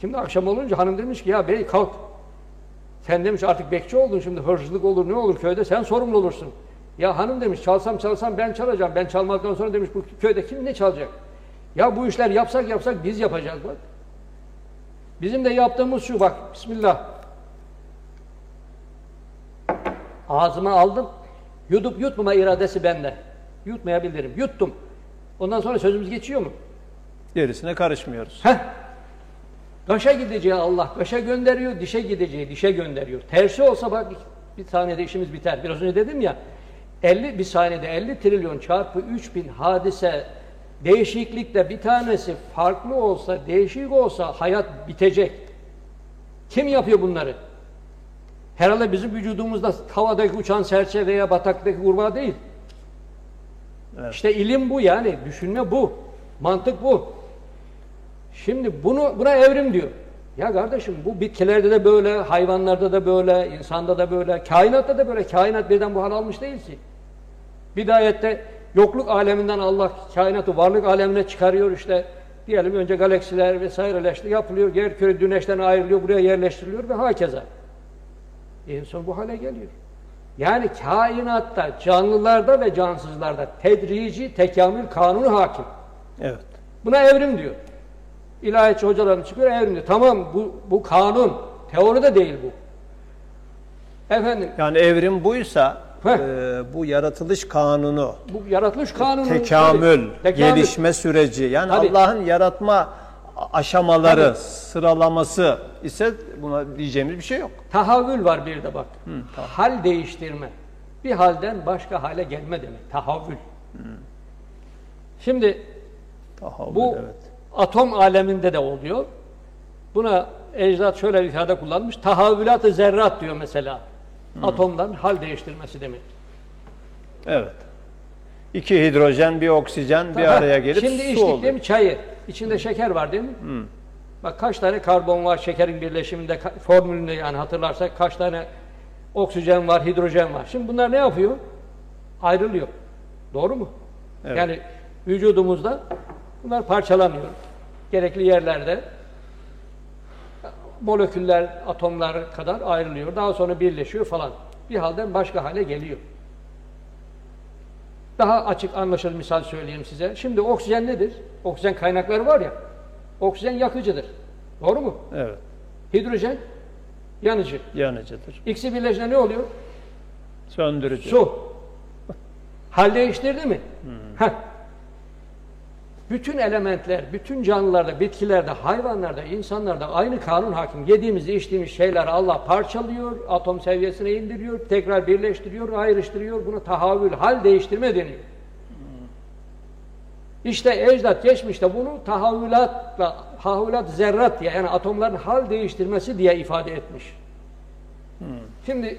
Şimdi akşam olunca hanım demiş ki ya bey kalk. Sen demiş artık bekçi oldun, şimdi hırsızlık olur ne olur köyde sen sorumlu olursun. Ya hanım demiş çalsam ben çalacağım. Ben çalmaktan sonra demiş bu köyde kim ne çalacak? Ya bu işler yapsak biz yapacağız bak. Bizim de yaptığımız şu bak bismillah. Ağzıma aldım. Yutup yutmama iradesi bende. Yutmayabilirim. Yuttum. Ondan sonra sözümüz geçiyor mu?
Gerisine karışmıyoruz.
Kaşa gideceği Allah kaşa gönderiyor, dişe gideceği dişe gönderiyor. Tersi olsa bak bir saniyede işimiz biter. Biraz önce dedim ya, bir saniyede 50 trilyon çarpı 3000 hadise değişiklikle bir tanesi farklı olsa, değişik olsa hayat bitecek. Kim yapıyor bunları? Herhalde bizim vücudumuzda havadaki uçan serçe veya bataktaki kurbağa değil.
Evet.
İşte ilim bu yani, düşünme bu, mantık bu. Şimdi buna evrim diyor. Ya kardeşim bu bitkilerde de böyle, hayvanlarda da böyle, insanda da böyle, kainatta da böyle. Kainat birden bu hal almış değil ki. Bidayette yokluk aleminden Allah kainatı varlık alemine çıkarıyor işte. Diyelim önce galaksiler vesaireler işte yapılıyor. Yer küre güneşten ayrılıyor, buraya yerleştiriliyor ve hakeza. En son bu hale geliyor. Yani kainatta, canlılarda ve cansızlarda tedrici tekamül kanunu hakim.
Evet.
Buna evrim diyor. İlahiyatçı hocaların çıkıyor evrim diyor. Tamam bu kanun. Teori de değil bu. Efendim.
Yani evrim buysa bu yaratılış kanunu,
Bu yaratılış kanunu.
tekamül,
tabii,
gelişme süreci yani
tabii.
Allah'ın yaratma aşamaları,
Tabii.
sıralaması ise buna diyeceğimiz bir şey yok.
Tahavül var bir de bak.
Tamam.
Hal değiştirme. Bir halden başka hale gelme demek. Tahavül. Şimdi
Tahavül,
bu
evet.
atom aleminde de oluyor. Buna ecdat şöyle bir ifade kullanmış. Tahavülat-ı zerrat diyor mesela. Atomdan hal değiştirmesi demek.
Evet. İki hidrojen, bir oksijen bir araya gelip
şimdi
su
içtik
oluyor.
değil mi çayı? İçinde şeker var değil mi? Bak kaç tane karbon var şekerin birleşiminde, formülünde yani hatırlarsak kaç tane oksijen var, hidrojen var. Şimdi bunlar ne yapıyor? Ayrılıyor. Doğru mu?
Evet.
Yani vücudumuzda bunlar parçalanıyor. Gerekli yerlerde moleküller, atomlar kadar ayrılıyor. Daha sonra birleşiyor falan. Bir halden başka hale geliyor. Daha açık anlaşılır misal söyleyeyim size. Şimdi oksijen nedir? Oksijen kaynakları var ya. Oksijen yakıcıdır. Doğru mu?
Evet.
Hidrojen yanıcı.
Yanıcıdır.
İkisi birleşince ne oluyor?
Söndürücü.
Su. Hal değiştirdi mi? Heh. Bütün elementler, bütün canlılarda, bitkilerde, hayvanlarda, insanlarda aynı kanun hakim. Yediğimiz, içtiğimiz şeyleri Allah parçalıyor, atom seviyesine indiriyor, tekrar birleştiriyor, ayrıştırıyor. Buna tahavül, hal değiştirme deniyor. İşte ecdat geçmişte bunu tahavülat zerrat diye yani atomların hal değiştirmesi diye ifade etmiş. Şimdi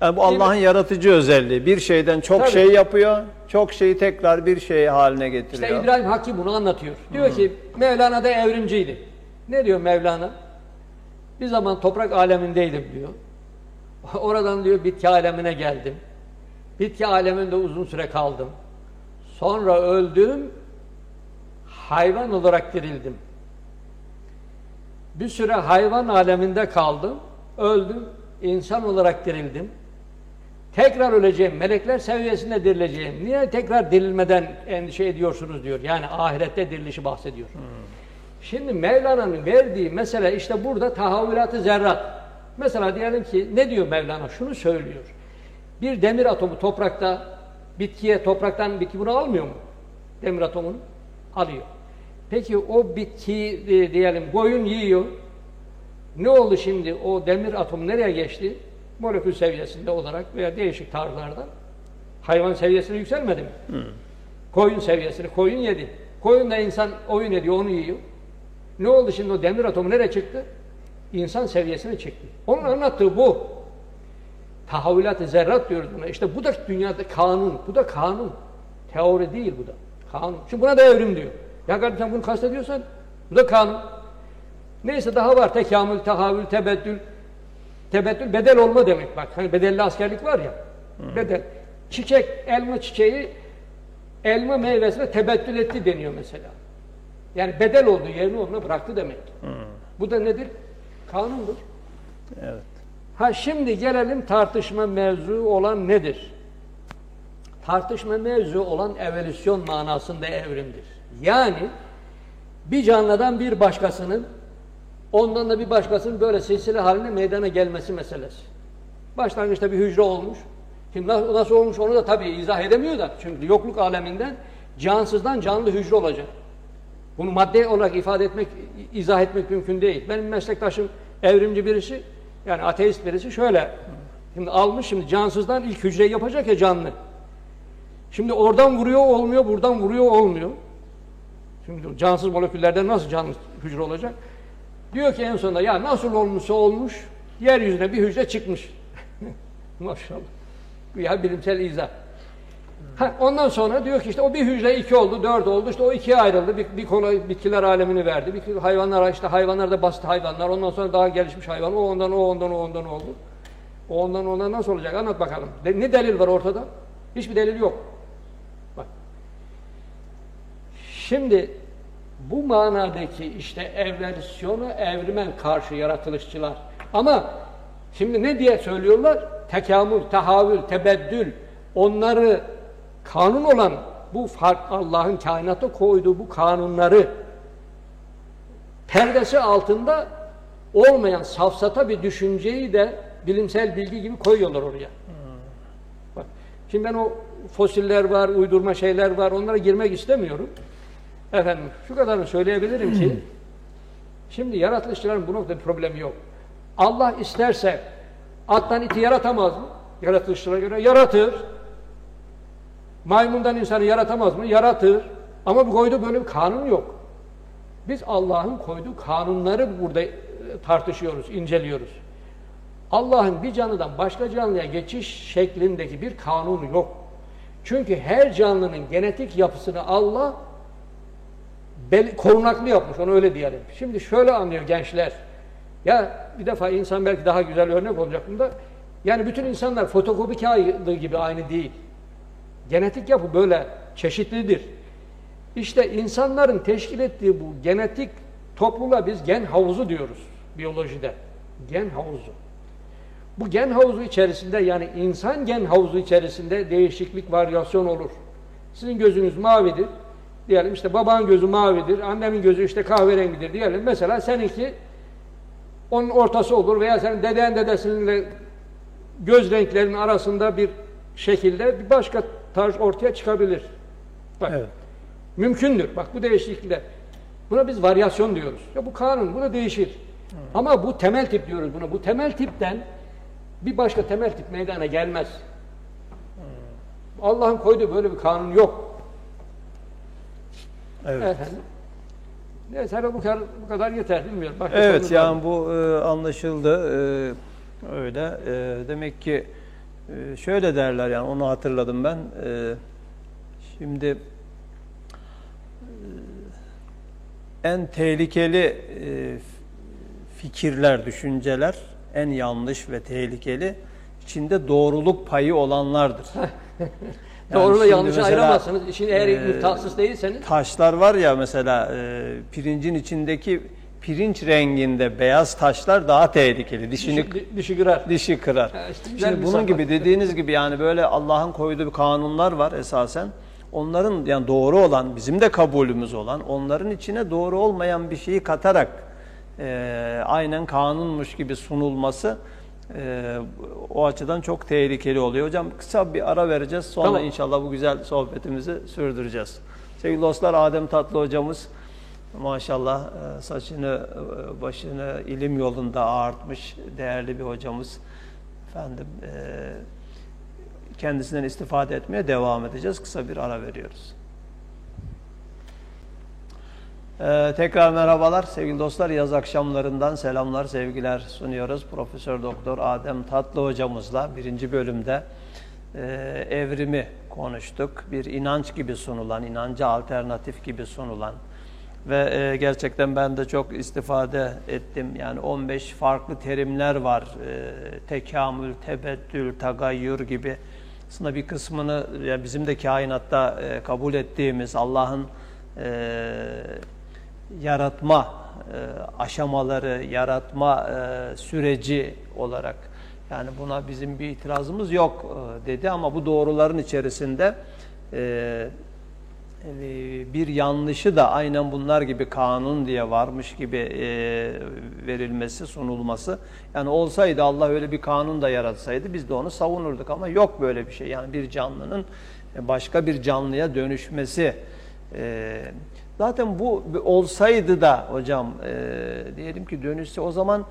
Yani bu Allah'ın yaratıcı özelliği. Bir şeyden çok
Tabii.
şey yapıyor, çok şeyi tekrar bir şey haline getiriyor.
İşte İbrahim Hakkı bunu anlatıyor. Diyor ki Mevlana da evrimciydi. Ne diyor Mevlana? Bir zaman toprak alemindeydim diyor. Oradan diyor bitki alemine geldim. Bitki aleminde uzun süre kaldım. Sonra öldüm. Hayvan olarak dirildim. Bir süre hayvan aleminde kaldım. Öldüm. İnsan olarak dirildim. Tekrar öleceğim, melekler seviyesinde dirileceğim. Niye tekrar dirilmeden endişe ediyorsunuz diyor. Yani ahirette dirilişi bahsediyor. Şimdi Mevlana'nın verdiği mesele işte burada tahavvülat-ı zerrat. Mesela diyelim ki ne diyor Mevlana? Şunu söylüyor. Bir demir atomu toprakta, topraktan bitki bunu almıyor mu? Demir atomunu alıyor. Peki o bitki diyelim koyun yiyor. Ne oldu şimdi? O demir atomu nereye geçti? Molekül seviyesinde olarak veya değişik tarzlarda. Hayvan seviyesine yükselmedi mi? Koyun seviyesini, koyun yedi. Koyun da insan oyun ediyor, onu yiyor. Ne oldu şimdi o demir atomu nereye çıktı? İnsan seviyesine çıktı. Onun anlattığı bu. Tahavvülat-ı zerrat diyoruz buna. İşte bu da dünyada kanun. Bu da kanun. Teori değil bu da. Kanun. Şimdi buna da evrim diyor. Ya kardeşim sen bunu kastediyorsan bu da kanun. Neyse daha var. Tekamül, tahavül, tebeddül. Tebeddül bedel olma demek bak. Hani bedelli askerlik var ya. Bedel. Çiçek, elma çiçeği elma meyvesine tebeddül etti deniyor mesela. Yani bedel oldu, yerini ona bıraktı demek. Bu da nedir? Kanundur.
Evet.
Ha şimdi gelelim tartışma mevzu olan nedir? Tartışma mevzu olan evolüsyon manasında evrimdir. Yani bir canlıdan bir başkasının, ondan da bir başkasının böyle silsile halinde meydana gelmesi meselesi. Başlangıçta bir hücre olmuş. Şimdi nasıl olmuş onu da tabii izah edemiyor da. Çünkü yokluk aleminden cansızdan canlı hücre olacak. Bunu madde olarak ifade etmek, izah etmek mümkün değil. Benim meslektaşım evrimci birisi, yani ateist birisi şöyle. Şimdi almış, şimdi cansızdan ilk hücreyi yapacak ya canlı. Şimdi oradan vuruyor olmuyor, buradan vuruyor olmuyor. Şimdi cansız moleküllerden nasıl canlı hücre olacak? Diyor ki en sonunda ya nasıl olmuşsa olmuş, yeryüzüne bir hücre çıkmış. Maşallah. Ya bilimsel izah. Ondan sonra diyor ki işte o bir hücre 2 oldu, 4 oldu. İşte o 2'ye ayrıldı. Bir konu bitkiler alemini verdi. Bir hayvanlar, işte hayvanlar da basit hayvanlar. Ondan sonra daha gelişmiş hayvan. O ondan oldu. O ondan nasıl olacak? Anlat bakalım. Ne delil var ortada? Hiçbir delil yok. Bak. Şimdi bu manadaki işte evolüsyona evrimen karşı yaratılışçılar. Ama şimdi ne diye söylüyorlar? Tekamül, tahavül, tebeddül, onları kanun olan bu fark, Allah'ın kainata koyduğu bu kanunları perdesi altında olmayan safsata bir düşünceyi de bilimsel bilgi gibi koyuyorlar oraya. Bak, şimdi ben o fosiller var, uydurma şeyler var, onlara girmek istemiyorum. Efendim, şu kadarını söyleyebilirim ki şimdi yaratılışçıların bu noktada bir problemi yok. Allah isterse attan iti yaratamaz mı? Yaratılışçılara göre yaratır. Maymundan insanı yaratamaz mı? Yaratır. Ama bu koyduğu böyle bir kanun yok. Biz Allah'ın koyduğu kanunları burada tartışıyoruz, inceliyoruz. Allah'ın bir canlıdan başka canlıya geçiş şeklindeki bir kanunu yok. Çünkü her canlının genetik yapısını Allah korunaklı yapmış, onu öyle diyelim. Şimdi şöyle anlıyor gençler. Ya bir defa insan belki daha güzel örnek olacak bunda. Yani bütün insanlar fotokopi kağıdı gibi aynı değil. Genetik yapı böyle çeşitlidir. İşte insanların teşkil ettiği bu genetik topluluğa biz gen havuzu diyoruz biyolojide. Gen havuzu. Bu gen havuzu içerisinde, yani insan gen havuzu içerisinde değişiklik, varyasyon olur. Sizin gözünüz mavidir. Diyelim işte babanın gözü mavidir, annemin gözü işte kahverengidir diyelim. Mesela seninki onun ortası olur veya senin dedesininle göz renklerinin arasında bir şekilde bir başka tarz ortaya çıkabilir. Bak, evet. Mümkündür. Bak bu değişiklikle. Buna biz varyasyon diyoruz. Ya bu kanun, bu da değişir. Ama bu temel tip diyoruz buna. Bu temel tipten bir başka temel tip meydana gelmez. Allah'ın koyduğu böyle bir kanun yok.
Evet.
Efendim. Neyse bu kadar yeter, bilmiyorum. Başka
evet, yani bu anlaşıldı. Öyle. Demek ki şöyle derler, yani onu hatırladım ben. Şimdi en tehlikeli fikirler, düşünceler, en yanlış ve tehlikeli, içinde doğruluk payı olanlardır.
Doğruyla yanlışı ayıramazsınız. İşin eğer mütehassıs değilseniz.
Taşlar var ya mesela, pirincin içindeki pirinç renginde beyaz taşlar daha tehlikeli.
Dişi kırar.
Dişi kırar.
İşte
şimdi bunun gibi dediğiniz gibi, yani böyle Allah'ın koyduğu kanunlar var esasen. onların yani doğru olan, bizim de kabulümüz olan, onların içine doğru olmayan bir şeyi katarak aynen kanunmuş gibi sunulması o açıdan çok tehlikeli oluyor. Hocam kısa bir ara vereceğiz. Sonra
Tamam.
inşallah bu güzel sohbetimizi sürdüreceğiz. Sevgili dostlar, Adem Tatlı hocamız maşallah saçını, başını ilim yolunda ağartmış değerli bir hocamız. Efendim kendisinden istifade etmeye devam edeceğiz. Kısa bir ara veriyoruz. Tekrar merhabalar sevgili dostlar. Yaz akşamlarından selamlar, sevgiler sunuyoruz. Profesör Doktor Adem Tatlı hocamızla birinci bölümde evrimi konuştuk. Bir inanç gibi sunulan, inanca alternatif gibi sunulan ve gerçekten ben de çok istifade ettim. Yani 15 farklı terimler var. Tekamül, tebettül, tagayyür gibi. Aslında bir kısmını yani bizim de kainatta kabul ettiğimiz Allah'ın yaratma aşamaları, yaratma süreci olarak, yani buna bizim bir itirazımız yok dedi ama bu doğruların içerisinde bir yanlışı da aynen bunlar gibi kanun diye varmış gibi verilmesi, sunulması. Yani olsaydı Allah öyle bir kanun da yaratsaydı biz de onu savunurduk ama yok böyle bir şey. Yani bir canlının başka bir canlıya dönüşmesi. Zaten bu olsaydı da hocam diyelim ki dönüşse o zaman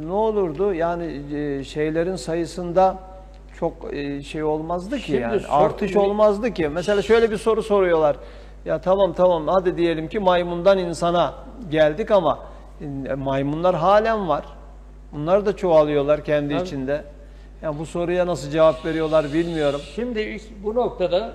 ne olurdu? Yani şeylerin sayısında çok şey olmazdı ki,
Şimdi
yani artış olmazdı ki. Mesela şöyle bir soru soruyorlar. Ya tamam hadi diyelim ki maymundan insana geldik ama maymunlar halen var. Bunlar da çoğalıyorlar kendi içinde. Yani bu soruya nasıl cevap veriyorlar bilmiyorum.
Şimdi bu noktada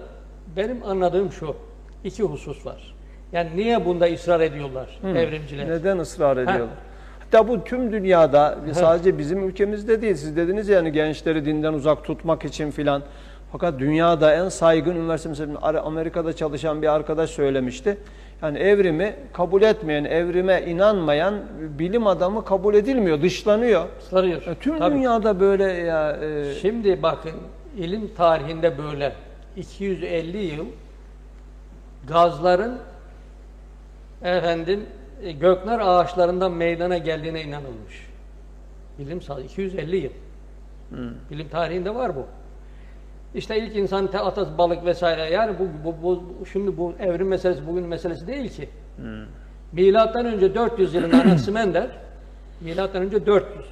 benim anladığım şu, iki husus var. Yani niye bunda ısrar ediyorlar evrimciler?
Neden ısrar ediyorlar? Hatta bu tüm dünyada, sadece bizim ülkemizde değil. Siz dediniz yani gençleri dinden uzak tutmak için filan. Fakat dünyada en saygın üniversite, mesela Amerika'da çalışan bir arkadaş söylemişti. Yani evrimi kabul etmeyen, evrime inanmayan bilim adamı kabul edilmiyor, dışlanıyor.
Sarıyor.
Tüm dünyada böyle ya.
Şimdi bakın, ilim tarihinde böyle 250 yıl gazların göknar ağaçlarından meydana geldiğine inanılmış. Bilim 250 yıl. Bilim tarihinde var bu. İşte ilk insan atas balık vesaire. Yani şimdi bu evrim meselesi bugün meselesi değil ki. Milattan önce 400 yılında Anaximander, milattan önce 400.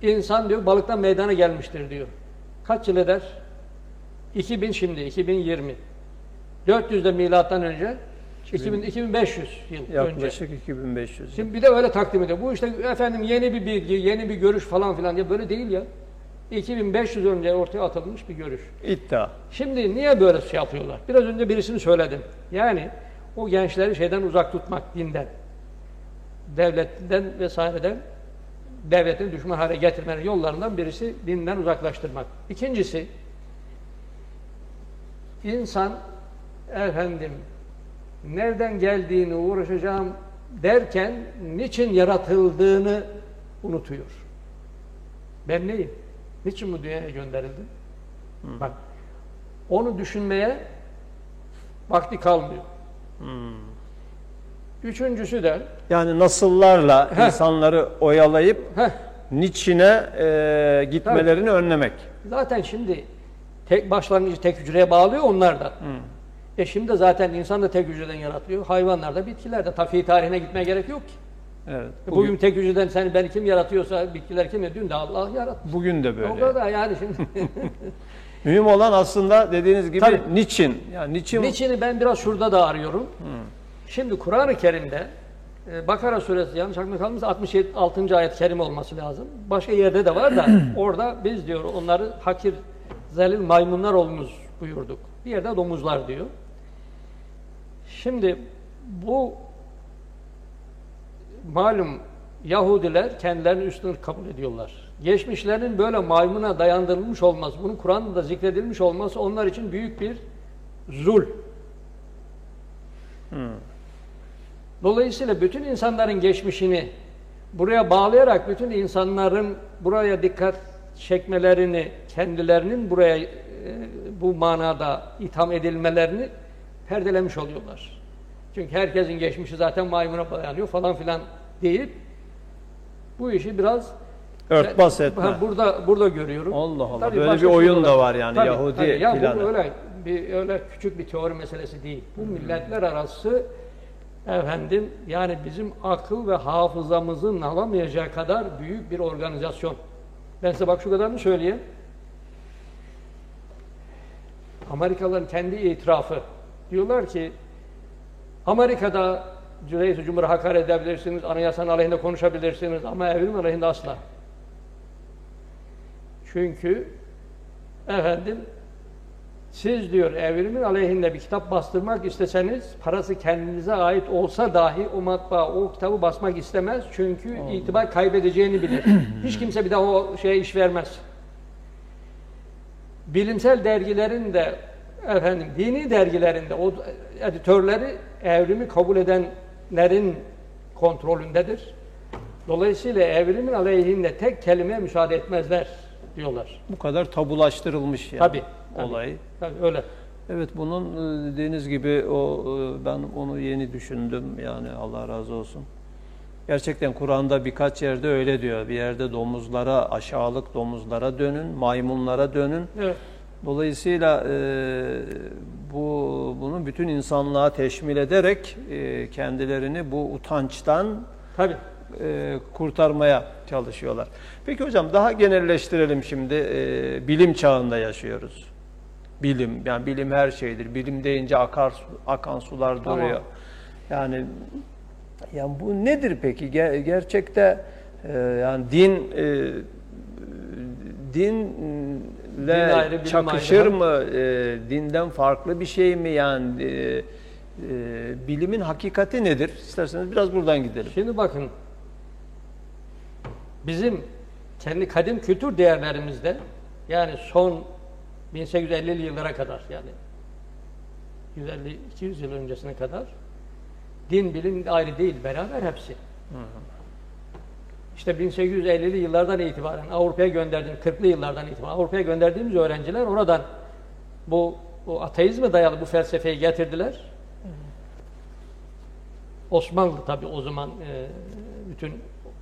İnsan diyor balıktan meydana gelmiştir diyor. Kaç yıl eder? 2000 şimdi 2020. 400'de milattan önce 2500 yıl
Yaklaşık
önce.
2500 yıl.
Şimdi bir de öyle takdim ediyor. Bu işte efendim yeni bir bilgi, yeni bir görüş falan filan diye böyle değil ya. 2500 önce ortaya atılmış bir görüş.
İddia.
Şimdi niye böyle şey yapıyorlar? Biraz önce birisini söyledim. Yani o gençleri şeyden uzak tutmak, dinden, devletten vesaireden, devletin düşman hale getirmenin yollarından birisi dinden uzaklaştırmak. İkincisi, insan nereden geldiğini uğraşacağım derken niçin yaratıldığını unutuyor. Ben neyim? Niçin bu dünyaya gönderildim? Bak, onu düşünmeye vakti kalmıyor. Üçüncüsü de
yani nasıllarla insanları oyalayıp niçine gitmelerini önlemek.
Zaten şimdi başlangıcı tek hücreye bağlıyor onlar da. Şimdi zaten insan da tek hücreden yaratılıyor. Hayvanlar da, bitkiler de. Tabii tarihine gitmeye gerek yok ki.
Evet.
Bugün tek hücreden beni kim yaratıyorsa, bitkiler kim dün de Allah yarattı.
Bugün de böyle.
O kadar yani şimdi.
Mühim olan aslında dediğiniz gibi
Tabii.
niçin? Yani
Niçin'i ben biraz şurada da arıyorum. Şimdi Kur'an-ı Kerim'de Bakara suresi yanlış aklımda kalmışsa 66. ayet-i kerime olması lazım. Başka yerde de var da orada biz diyor onları hakir, zelil maymunlar olunuz buyurduk. Bir yerde domuzlar diyor. Şimdi bu malum Yahudiler kendilerini üstün kabul ediyorlar. Geçmişlerinin böyle maymuna dayandırılmış olması, bunun Kur'an'da zikredilmiş olması onlar için büyük bir zul. Dolayısıyla bütün insanların geçmişini buraya bağlayarak bütün insanların buraya dikkat çekmelerini, kendilerinin buraya bu manada itham edilmelerini perdelemiş oluyorlar. Çünkü herkesin geçmişi zaten maymuna dayanıyor falan filan deyip bu işi biraz
örtbas etme.
Burada görüyorum.
Allah Allah.
Tabii
böyle bir
başka
oyun
şeyler
da var yani
tabii,
Yahudi
tabii. Ya
planı.
bu öyle küçük bir teori meselesi değil. Bu milletler arası efendim yani bizim akıl ve hafızamızın alamayacağı kadar büyük bir organizasyon. Ben size bak şu kadarını söyleyeyim. Amerikalıların kendi itirafı. Diyorlar ki Amerika'da Reis-i Cumhur'a hakaret edebilirsiniz, anayasanın aleyhinde konuşabilirsiniz ama evrim aleyhinde asla. Çünkü efendim siz diyor evrimin aleyhinde bir kitap bastırmak isteseniz parası kendinize ait olsa dahi o matbaa o kitabı basmak istemez. Çünkü itibar kaybedeceğini bilir. Hiç kimse bir daha o şeye iş vermez. Bilimsel dergilerin de efendim dini dergilerinde o editörleri evrimi kabul edenlerin kontrolündedir. Dolayısıyla evrimin aleyhinde tek kelime müsaade etmezler diyorlar.
Bu kadar tabulaştırılmış yani
Tabii.
olay.
Tabii öyle.
Evet, bunun dediğiniz gibi ben onu yeni düşündüm yani, Allah razı olsun. Gerçekten Kur'an'da birkaç yerde öyle diyor. Bir yerde domuzlara, aşağılık domuzlara dönün, maymunlara dönün.
Evet.
Dolayısıyla bunun bütün insanlığa teşmil ederek kendilerini bu utançtan
Tabii.
kurtarmaya çalışıyorlar. Peki hocam, daha genelleştirelim şimdi. Bilim çağında yaşıyoruz. Bilim, yani bilim her şeydir. Bilim deyince akan sular duruyor.
Tamam.
Yani bu nedir peki? Gerçekte yani dinle
ayrı,
çakışır
ayrı.
mı? Dinden farklı bir şey mi? Yani bilimin hakikati nedir? İsterseniz biraz buradan gidelim.
Şimdi bakın, bizim kendi kadim kültür değerlerimizde, yani son 1850'li yıllara kadar, yani 150-200 yıl öncesine kadar din bilim ayrı değil, beraber hepsi. İşte 1850'li yıllardan itibaren Avrupa'ya gönderdiğimiz, 40'lı yıllardan itibaren Avrupa'ya gönderdiğimiz öğrenciler oradan bu ateizme dayalı bu felsefeyi getirdiler. Osmanlı tabii o zaman bütün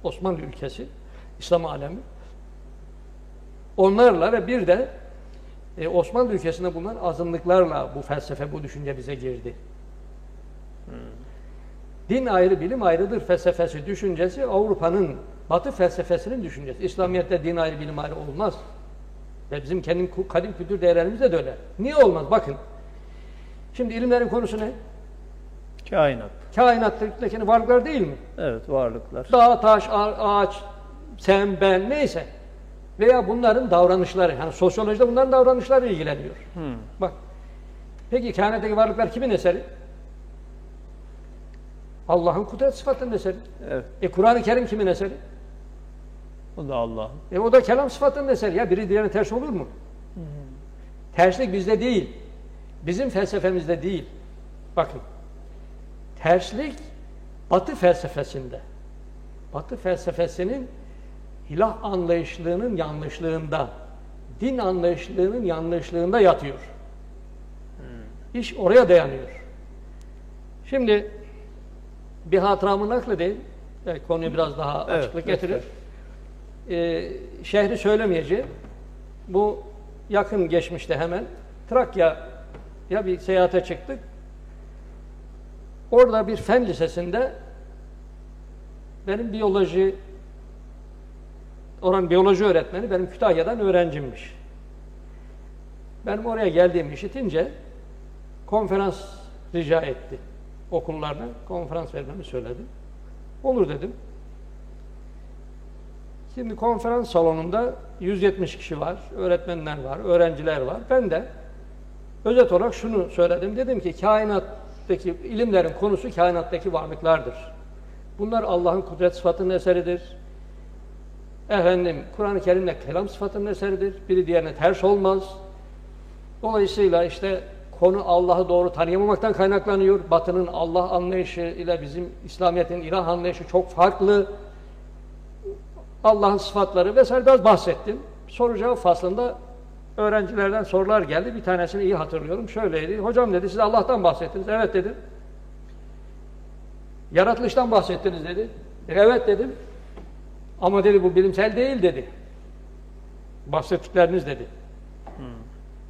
Osmanlı ülkesi, İslam alemi. Onlarla ve bir de Osmanlı ülkesinde bulunan azınlıklarla bu felsefe, bu düşünce bize girdi. Din ayrı, bilim ayrıdır felsefesi, düşüncesi Avrupa'nın, Batı felsefesinin düşüncesi. İslamiyet'te din ayrı, bilim ayrı olmaz. Ve bizim kendi kadim kültür değerlerimizde de öyle. Niye olmaz? Bakın. Şimdi ilimlerin konusu ne?
Kainat.
Kainattaki varlıklar değil mi?
Evet, varlıklar.
Dağ, taş, ağaç, sen, ben, neyse. Veya bunların davranışları. Yani sosyolojide bunların davranışları ilgileniyor. Bak. Peki kainattaki varlıklar kimin eseri? Allah'ın kudret sıfatının eseri.
Evet.
Kur'an-ı Kerim kimin eseri?
O da Allah'ın.
O da kelam sıfatının eseri. Ya biri diğerine ters olur mu? Terslik bizde değil. Bizim felsefemizde değil. Bakın. Terslik Batı felsefesinde. Batı felsefesinin ilah anlayışlığının yanlışlığında, din anlayışlığının yanlışlığında yatıyor. İş oraya dayanıyor. Şimdi bir hatıramı nakledeyim. Belki konuyu biraz daha açıklık getirir. Şehri söylemeyeceğim. Bu yakın geçmişte hemen Trakya'ya bir seyahate çıktık. Orada bir fen lisesinde benim oranın biyoloji öğretmeni benim Kütahya'dan öğrencimmiş. Benim oraya geldiğimi işitince konferans rica etti. Okullarına konferans vermemi söyledi. Olur dedim. Şimdi konferans salonunda 170 kişi var, öğretmenler var, öğrenciler var. Ben de özet olarak şunu söyledim. Dedim ki kainattaki ilimlerin konusu kainattaki varlıklardır. Bunlar Allah'ın kudret sıfatının eseridir. Kur'an-ı Kerim'le kelam sıfatının eseridir. Biri diğerine ters olmaz. Dolayısıyla işte konu Allah'ı doğru tanıyamamaktan kaynaklanıyor. Batı'nın Allah anlayışı ile bizim İslamiyet'in ilah anlayışı çok farklı. Allah'ın sıfatları vesaire biraz bahsettim. Soru cevap faslında öğrencilerden sorular geldi. Bir tanesini iyi hatırlıyorum. Şöyleydi. Hocam dedi, siz Allah'tan bahsettiniz. Evet dedim. Yaratılıştan bahsettiniz dedi. Evet dedim. Ama dedi bu bilimsel değil dedi. Bahsettikleriniz dedi.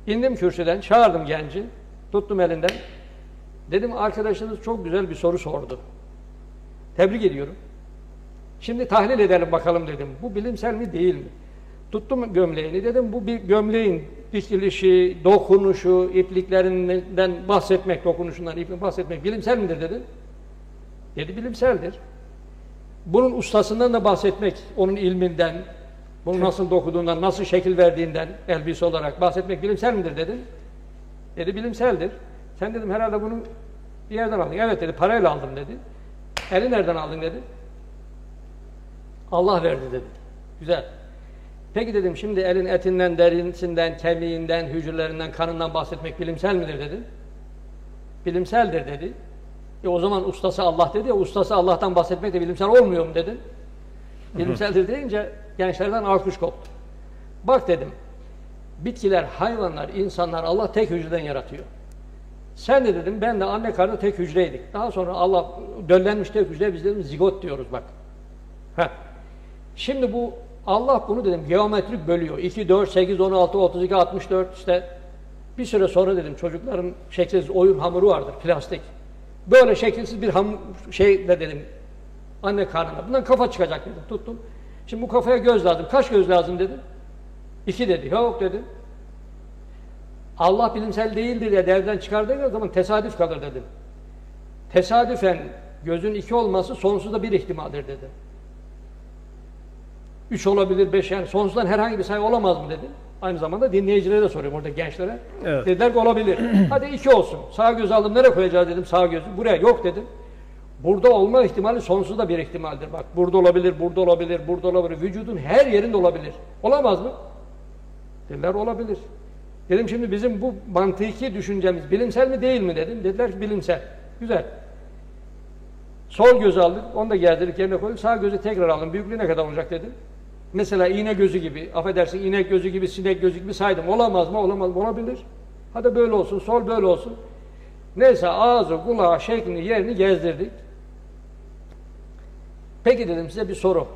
İndim kürsüden, çağırdım genci. Tuttum elinden. Dedim arkadaşınız çok güzel bir soru sordu. Tebrik ediyorum. Şimdi tahlil edelim bakalım dedim. Bu bilimsel mi değil mi? Tuttum gömleğini dedim. Bu bir gömleğin dikilişi, dokunuşu, ipliklerinden bahsetmek, dokunuşundan bahsetmek bilimsel midir dedi. Dedi bilimseldir. Bunun ustasından da bahsetmek, onun ilminden, bunu nasıl dokuduğundan, nasıl şekil verdiğinden elbise olarak bahsetmek bilimsel midir dedim. Dedi bilimseldir. Sen dedim herhalde bunu bir yerden aldın. Evet dedi, parayla aldım dedi. Eli nereden aldın dedi. Allah verdi dedi. Güzel. Peki dedim şimdi elin etinden, derisinden, kemiğinden, hücrelerinden, kanından bahsetmek bilimsel midir dedi. Bilimseldir dedi. O zaman ustası Allah dedi ya, ustası Allah'tan bahsetmek de bilimsel olmuyor mu dedi. Bilimseldir deyince gençlerden alkış koptu. Bak dedim, bitkiler, hayvanlar, insanlar Allah tek hücreden yaratıyor. Sen de dedim, ben de anne karnında tek hücreydik. Daha sonra Allah döllenmiş tek hücre, biz dedim zigot diyoruz bak. Heh. Şimdi bu Allah bunu dedim geometrik bölüyor. 2, 4, 8, 16, 32, 64 işte bir süre sonra dedim çocukların şekilsiz oyun hamuru vardır, plastik. Böyle şekilsiz bir şeyle dedim anne karnında. Bundan kafa çıkacak dedim. Tuttum. Şimdi bu kafaya göz lazım. Kaç göz lazım dedim. 2 dedi. Yok dedim. Allah bilimsel değildir diye devden çıkardığı zaman tesadüf kalır dedim. Tesadüfen gözün 2 olması sonsuzda bir ihtimaldir dedi. 3 olabilir, 5 yani sonsuzdan herhangi bir sayı olamaz mı dedim. Aynı zamanda dinleyicilere de soruyorum orada gençlere. Evet. Dediler ki olabilir. Hadi 2 olsun. Sağ göz aldım. Nereye koyacağız dedim sağ gözü. Buraya yok dedim. Burada olma ihtimali sonsuzda bir ihtimaldir. Bak burada olabilir, burada olabilir, burada olabilir. Vücudun her yerinde olabilir. Olamaz mı? Dediler olabilir. Dedim şimdi bizim bu mantıki düşüncemiz bilimsel mi değil mi dedim. Dediler ki bilimsel. Güzel. Sol gözü aldık. Onu da gerdirdik yerine koyduk. Sağ gözü tekrar aldım. Büyüklüğü ne kadar olacak dedim. Mesela iğne gözü gibi, affedersin inek gözü gibi, sinek gözü gibi saydım. Olamaz mı? Olamaz mı? Olabilir. Hadi böyle olsun, sol böyle olsun. Neyse ağzı, kulağı, şeklini, yerini gezdirdik. Peki dedim size bir soru.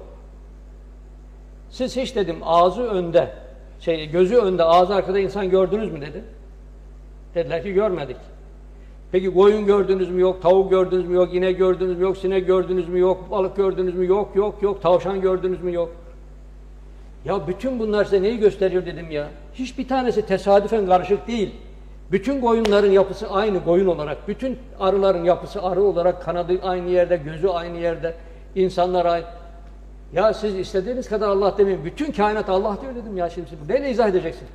Siz hiç dedim ağzı önde, gözü önde, ağzı arkada insan gördünüz mü dedi. Dediler ki görmedik. Peki koyun gördünüz mü? Yok. Tavuk gördünüz mü? Yok. İnek gördünüz mü? Yok. Sinek gördünüz mü? Yok. Balık gördünüz mü? Yok. Yok. Yok. Tavşan gördünüz mü? Yok. Ya bütün bunlar size neyi gösteriyor dedim ya. Hiçbir tanesi tesadüfen karışık değil. Bütün koyunların yapısı aynı koyun olarak. Bütün arıların yapısı arı olarak. Kanadı aynı yerde, gözü aynı yerde. İnsanlar aynı. Ya siz istediğiniz kadar Allah demeyin. Bütün kainat Allah diyor dedim ya şimdi. Neyle izah edeceksin?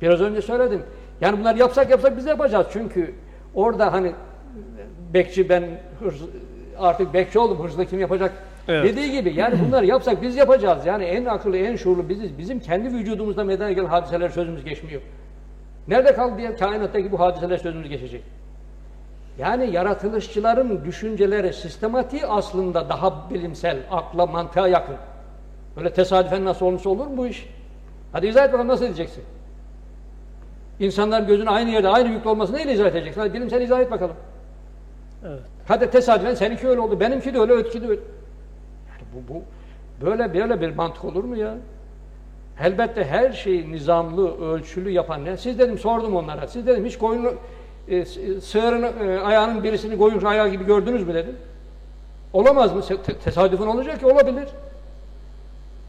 Biraz önce söyledim. Yani bunlar yapsak biz de yapacağız. Çünkü orada hani bekçi ben artık bekçi oldum. Hırsızlık kim yapacak? Evet. Dediği gibi yani bunları yapsak biz yapacağız. Yani en akıllı, en şuurlu biziz. Bizim kendi vücudumuzda meydana gelen hadiseler sözümüz geçmiyor. Nerede kaldı diye kainattaki bu hadiseler sözümüz geçecek. Yani yaratılışçıların düşünceleri, sistematiği aslında daha bilimsel, akla, mantığa yakın. Böyle tesadüfen nasıl olmuş olur mu bu iş? Hadi izah et bakalım nasıl edeceksin? İnsanların gözünün aynı yerde, aynı yüklü olması neyle izah edeceksin? Hadi bilimsel izah et bakalım. Evet. Hadi tesadüfen seninki öyle oldu, benimki de öyle, öteki de öyle. Yani böyle bir mantık olur mu ya? Elbette her şeyi nizamlı, ölçülü yapan ne? Siz dedim sordum onlara. Siz dedim hiç koyunu, sığırın ayağının birisini koyun ayağı gibi gördünüz mü dedim. Olamaz mı? Tesadüfen olacak ki olabilir.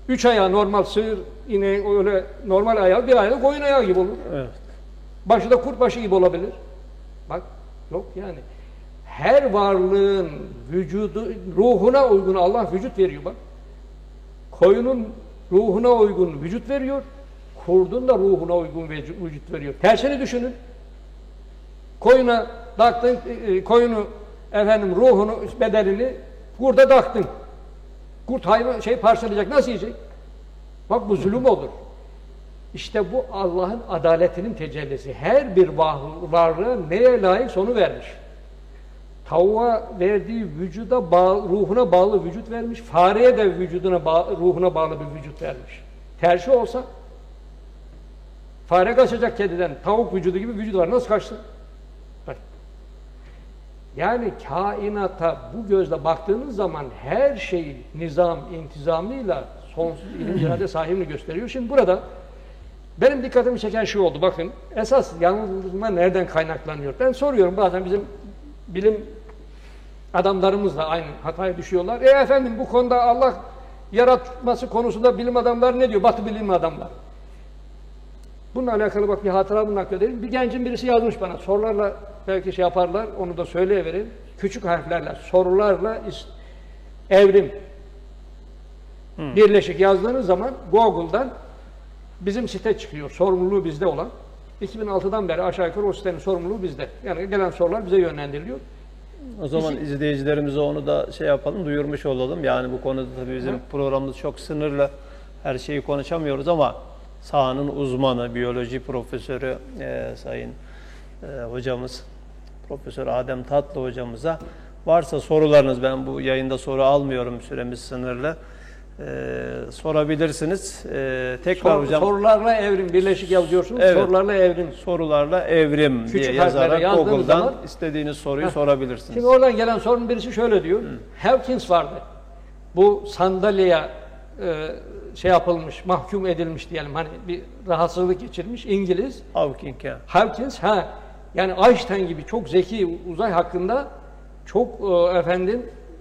3 ayağı normal sığır, ineğin öyle normal ayağı, bir ayağı koyun ayağı gibi olur. Evet. Başı da kurt başı gibi olabilir. Bak yok yani. Her varlığın vücudu, ruhuna uygun Allah vücut veriyor bak. Koyunun ruhuna uygun vücut veriyor. Kurdun da ruhuna uygun vücut veriyor. Tersini düşünün. Koyuna taktın, koyunu efendim ruhunu, bedenini kurda taktın. Kurt hayvan parçalayacak, nasıl yiyecek? Bak bu zulüm olur. İşte bu Allah'ın adaletinin tecellisi. Her bir varlığa neye layık onu vermiş. Tavuğa verdiği vücuda ruhuna bağlı vücut vermiş. Fareye de ruhuna bağlı bir vücut vermiş. Tersi olsa Fare kaçacak kediden, tavuk vücudu gibi vücudu var. Nasıl kaçsın? Bak. Yani kainata bu gözle baktığınız zaman her şey nizam, intizamıyla sonsuz ilim irade sahibini gösteriyor. Şimdi burada benim dikkatimi çeken şey oldu. Bakın esas yalnızlığıma nereden kaynaklanıyor? Ben soruyorum bazen bizim bilim adamlarımız da aynı hataya düşüyorlar. Efendim bu konuda Allah yaratması konusunda bilim adamları ne diyor? Batı bilim adamları. Bununla alakalı bak bir hatıramı nakledelim. Bir gencin birisi yazmış bana. Sorularla belki şey yaparlar. Onu da söyleyivereyim. Küçük harflerle, sorularla evrim birleşik yazdığınız zaman Google'dan bizim site çıkıyor. Sorumluluğu bizde olan. 2006'dan beri aşağı yukarı o sitenin sorumluluğu bizde. Yani gelen sorular bize yönlendiriliyor.
O zaman izleyicilerimize onu da şey yapalım, duyurmuş olalım. Yani bu konuda tabii bizim programımız çok sınırlı. Her şeyi konuşamıyoruz ama sahanın uzmanı, biyoloji profesörü sayın hocamız, Profesör Adem Tatlı hocamıza varsa sorularınız, ben bu yayında soru almıyorum, süremiz sınırlı. Sorabilirsiniz. Tekrar hocam.
Sorularla evrim birleşik yazıyorsunuz.
Evet.
Sorularla evrim.
Sorularla evrim
Küçük
diye yazarak Google'dan
zaman,
istediğiniz soruyu sorabilirsiniz.
Şimdi oradan gelen sorunun birisi şöyle diyor. Hawkins vardı. Bu sandalyeye şey yapılmış, mahkum edilmiş diyelim. Hani bir rahatsızlık geçirmiş İngiliz. Hawkins yani Einstein gibi çok zeki, uzay hakkında çok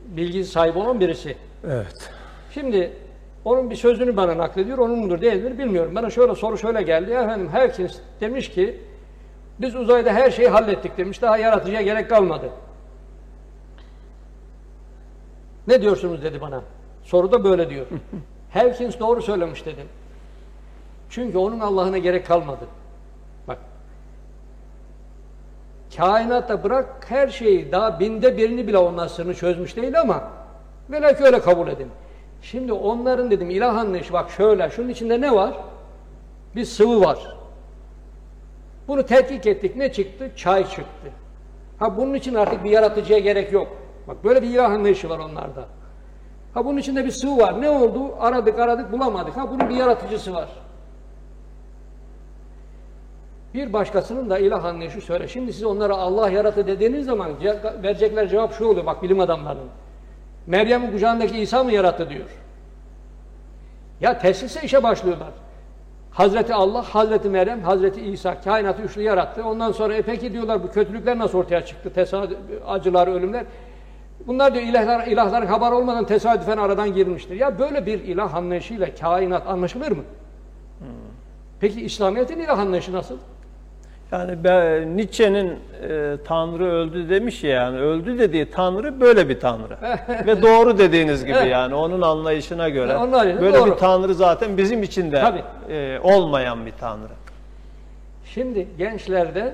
bilgi sahibi olan birisi.
Evet.
Şimdi onun bir sözünü bana naklediyor. Onun mudur değildir bilmiyorum. Bana şöyle geldi. Efendim Hawkins demiş ki biz uzayda her şeyi hallettik demiş. Daha yaratıcıya gerek kalmadı. Ne diyorsunuz dedi bana. Soruda böyle diyor. Hawkins doğru söylemiş dedim. Çünkü onun Allah'ına gerek kalmadı. Bak. Kainatta bırak her şeyi, daha binde birini bile onun sırrını çözmüş değil ama belki öyle kabul edin. Şimdi onların dedim ilah anlayışı bak şöyle, şunun içinde ne var? Bir sıvı var. Bunu tetkik ettik, ne çıktı? Çay çıktı. Bunun için artık bir yaratıcıya gerek yok. Bak böyle bir ilah anlayışı var onlarda. Bunun içinde bir sıvı var. Ne oldu? Aradık bulamadık. Bunun bir yaratıcısı var. Bir başkasının da ilah anlayışı söyle. Şimdi siz onlara Allah yarattı dediğiniz zaman verecekler cevap şu oluyor bak bilim adamlarının. Meryem'in kucağındaki İsa mı yarattı diyor. Ya teslise işe başlıyorlar. Hazreti Allah, Hazreti Meryem, Hazreti İsa kainatı üçlü yarattı. Ondan sonra peki diyorlar bu kötülükler nasıl ortaya çıktı? Acılar, ölümler. Bunlar diyor ilahların haber olmadan tesadüfen aradan girmiştir. Ya böyle bir ilah anlayışıyla kainat anlaşılır mı? Peki İslamiyet'in ilah anlayışı nasıl?
Yani Nietzsche'nin Tanrı öldü demiş ya, yani öldü dediği Tanrı böyle bir Tanrı. Ve doğru dediğiniz gibi yani onun anlayışına göre böyle doğru bir Tanrı zaten bizim için de olmayan bir Tanrı.
Şimdi gençlerde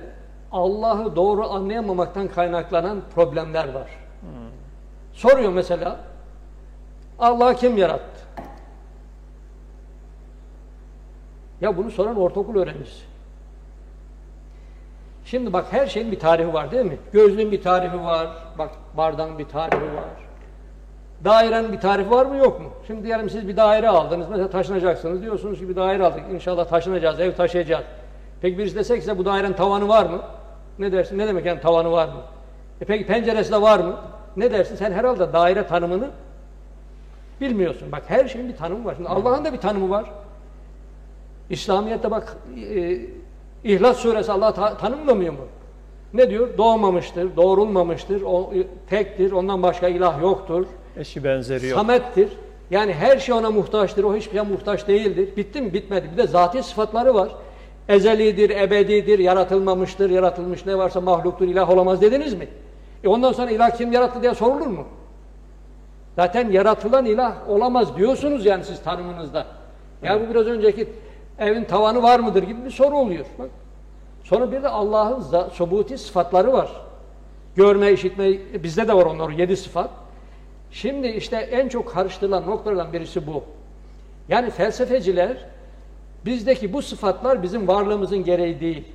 Allah'ı doğru anlayamamaktan kaynaklanan problemler var. Soruyor mesela Allah'ı kim yarattı? Ya bunu soran ortaokul öğrencisi. Şimdi bak her şeyin bir tarihi var değil mi? Gözlüğün bir tarihi var, bak bardağın bir tarihi var. Dairenin bir tarifi var mı yok mu? Şimdi diyelim siz bir daire aldınız, mesela taşınacaksınız. Diyorsunuz ki bir daire aldık, inşallah taşınacağız, ev taşıyacağız. Peki birisi desek size bu dairenin tavanı var mı? Ne dersin? Ne demek yani tavanı var mı? Peki penceresi de var mı? Ne dersin? Sen herhalde daire tanımını bilmiyorsun. Bak her şeyin bir tanımı var. Şimdi Allah'ın da bir tanımı var. İslamiyet'te bak İhlas suresi Allah tanımlamıyor mu? Ne diyor? Doğmamıştır, doğrulmamıştır, o tektir, ondan başka ilah yoktur.
Eşi benzeri yok.
Samettir. Yani her şey ona muhtaçtır, o hiçbir şeye muhtaç değildir. Bitti mi? Bitmedi. Bir de zati sıfatları var. Ezelidir, ebedidir, yaratılmamıştır, yaratılmış ne varsa mahluktur, ilah olamaz dediniz mi? Ondan sonra ilah kim yarattı diye sorulur mu? Zaten yaratılan ilah olamaz diyorsunuz yani siz tanımınızda. Yani bu biraz önceki evin tavanı var mıdır gibi bir soru oluyor. Bak. Sonra bir de Allah'ın subuti sıfatları var. Görme, işitme, bizde de var onlar 7 sıfat. Şimdi işte en çok karıştırılan noktalardan birisi bu. Yani felsefeciler bizdeki bu sıfatlar bizim varlığımızın gereği değil.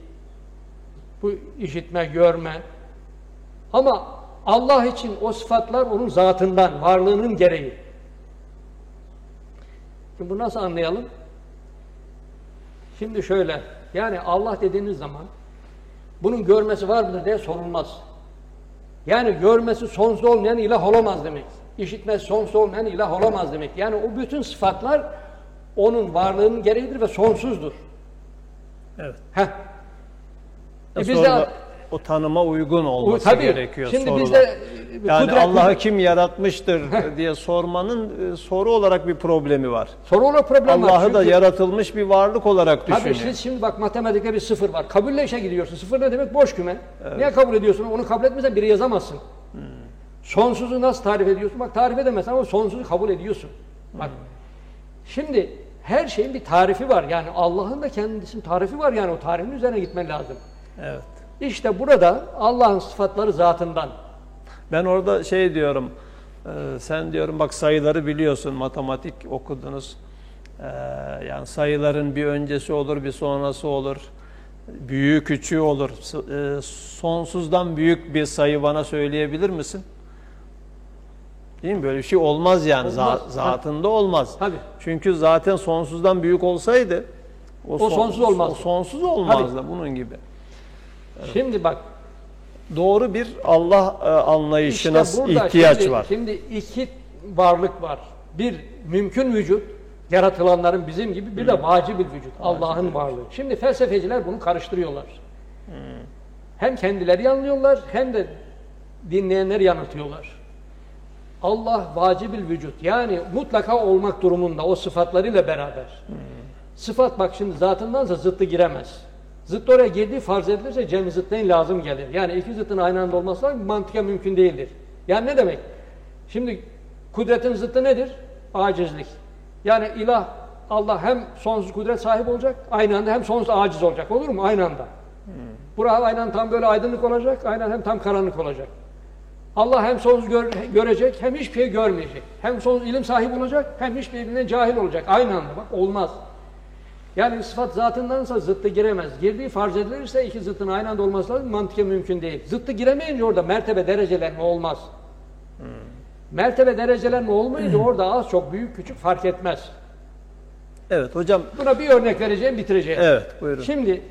Bu işitme, görme. Ama Allah için o sıfatlar onun zatından, varlığının gereği. Şimdi bunu nasıl anlayalım? Şimdi şöyle, yani Allah dediğiniz zaman bunun görmesi var mıdır diye sorulmaz. Yani görmesi sonsuz olmayan ilah olamaz demek. İşitmesi sonsuz olmayan ilah olamaz demek. Yani o bütün sıfatlar onun varlığının gereğidir ve sonsuzdur.
Evet.
Heh. Biz
Sonra
de
o tanıma uygun olması
tabii,
gerekiyor
şimdi
sorular.
biz de
Yani
kudret-
Allah'ı kim yaratmıştır diye sormanın soru olarak bir problemi var.
soru olarak problem var.
Allah'ı da
Çünkü-
yaratılmış bir varlık olarak
Tabii
düşünüyor.
şimdi bak matematikte bir sıfır var. Kabulle işe gidiyorsun. Sıfır ne demek? Boş küme. Niye kabul ediyorsun? Onu kabul etmezsen biri yazamazsın. Sonsuzu nasıl tarif ediyorsun? Bak tarif edemezsin ama sonsuzu kabul ediyorsun. Bak. Şimdi her şeyin bir tarifi var. Yani Allah'ın da kendisinin tarifi var. Yani o tarifin üzerine gitmen lazım.
Evet.
İşte burada Allah'ın sıfatları zatından.
Ben orada şey diyorum, sen diyorum bak sayıları biliyorsun, matematik okudunuz. Yani sayıların bir öncesi olur, bir sonrası olur. Büyüğü küçüğü olur. Sonsuzdan büyük bir sayı bana söyleyebilir misin? Değil mi? Böyle bir şey olmaz yani.
Olmaz.
Zatında olmaz.
Tabii.
Çünkü zaten sonsuzdan büyük olsaydı
O sonsuz olmazdı.
O sonsuz olmazdı bunun gibi.
Şimdi bak.
Doğru bir Allah anlayışına
İşte burada
ihtiyaç var.
Şimdi iki varlık var. Bir mümkün vücut, yaratılanların bizim gibi, bir de vacib bir vücut, Allah'ın varlığı. Şimdi felsefeciler bunu karıştırıyorlar. Hem kendileri yanılıyorlar, hem de dinleyenleri yanıltıyorlar. Allah vacib-ül vücut, yani mutlaka olmak durumunda o sıfatlarıyla beraber. Sıfat bak şimdi zatındansa zıttı giremez. Zıt oraya girdiği farz edilirse cem zıtteyn lazım gelir. Yani iki zıttın aynı anda olması mantıken mümkün değildir. Yani ne demek? Şimdi kudretin zıttı nedir? Acizlik. Yani ilah, Allah hem sonsuz kudret sahibi olacak, aynı anda hem sonsuz aciz olacak. Olur mu? Aynı anda. Burası aynen anda tam böyle aydınlık olacak, aynen hem tam karanlık olacak. Allah hem sonsuz görecek, hem hiçbir şey görmeyecek. Hem sonsuz ilim sahibi olacak, hem hiçbirinden cahil olacak. Aynı anda bak olmaz. Yani sıfat zatındansa zıttı giremez. Girdiği farz edilirse iki zıttın aynı anda olması lazım, mantıken mümkün değil. Zıttı giremeyince orada mertebe derecelenme olmaz. Mertebe derecelenme olmayınca orada az çok büyük küçük fark etmez.
Evet hocam.
Buna bir örnek vereceğim, bitireceğim.
Evet buyurun.
Şimdi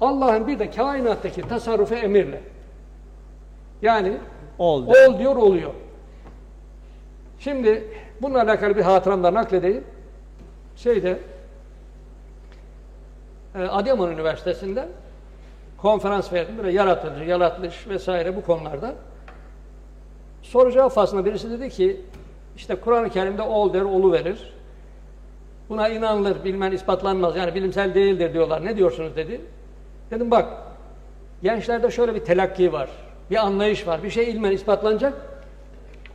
Allah'ın bir de kainattaki tasarrufu emirle. Yani
Oldu.
ol diyor oluyor. Şimdi bununla alakalı bir hatıramda nakledeyim. Adıyaman Üniversitesi'nde konferans verdim. Böyle yaratıcı, yaratılış vesaire bu konularda. Soru cevap faslında birisi dedi ki işte Kur'an-ı Kerim'de ol der, olu verir. Buna inanılır, bilmen ispatlanmaz. Yani bilimsel değildir diyorlar. Ne diyorsunuz dedi. Dedim bak gençlerde şöyle bir telakki var. Bir anlayış var. Bir şey ilmen ispatlanacak.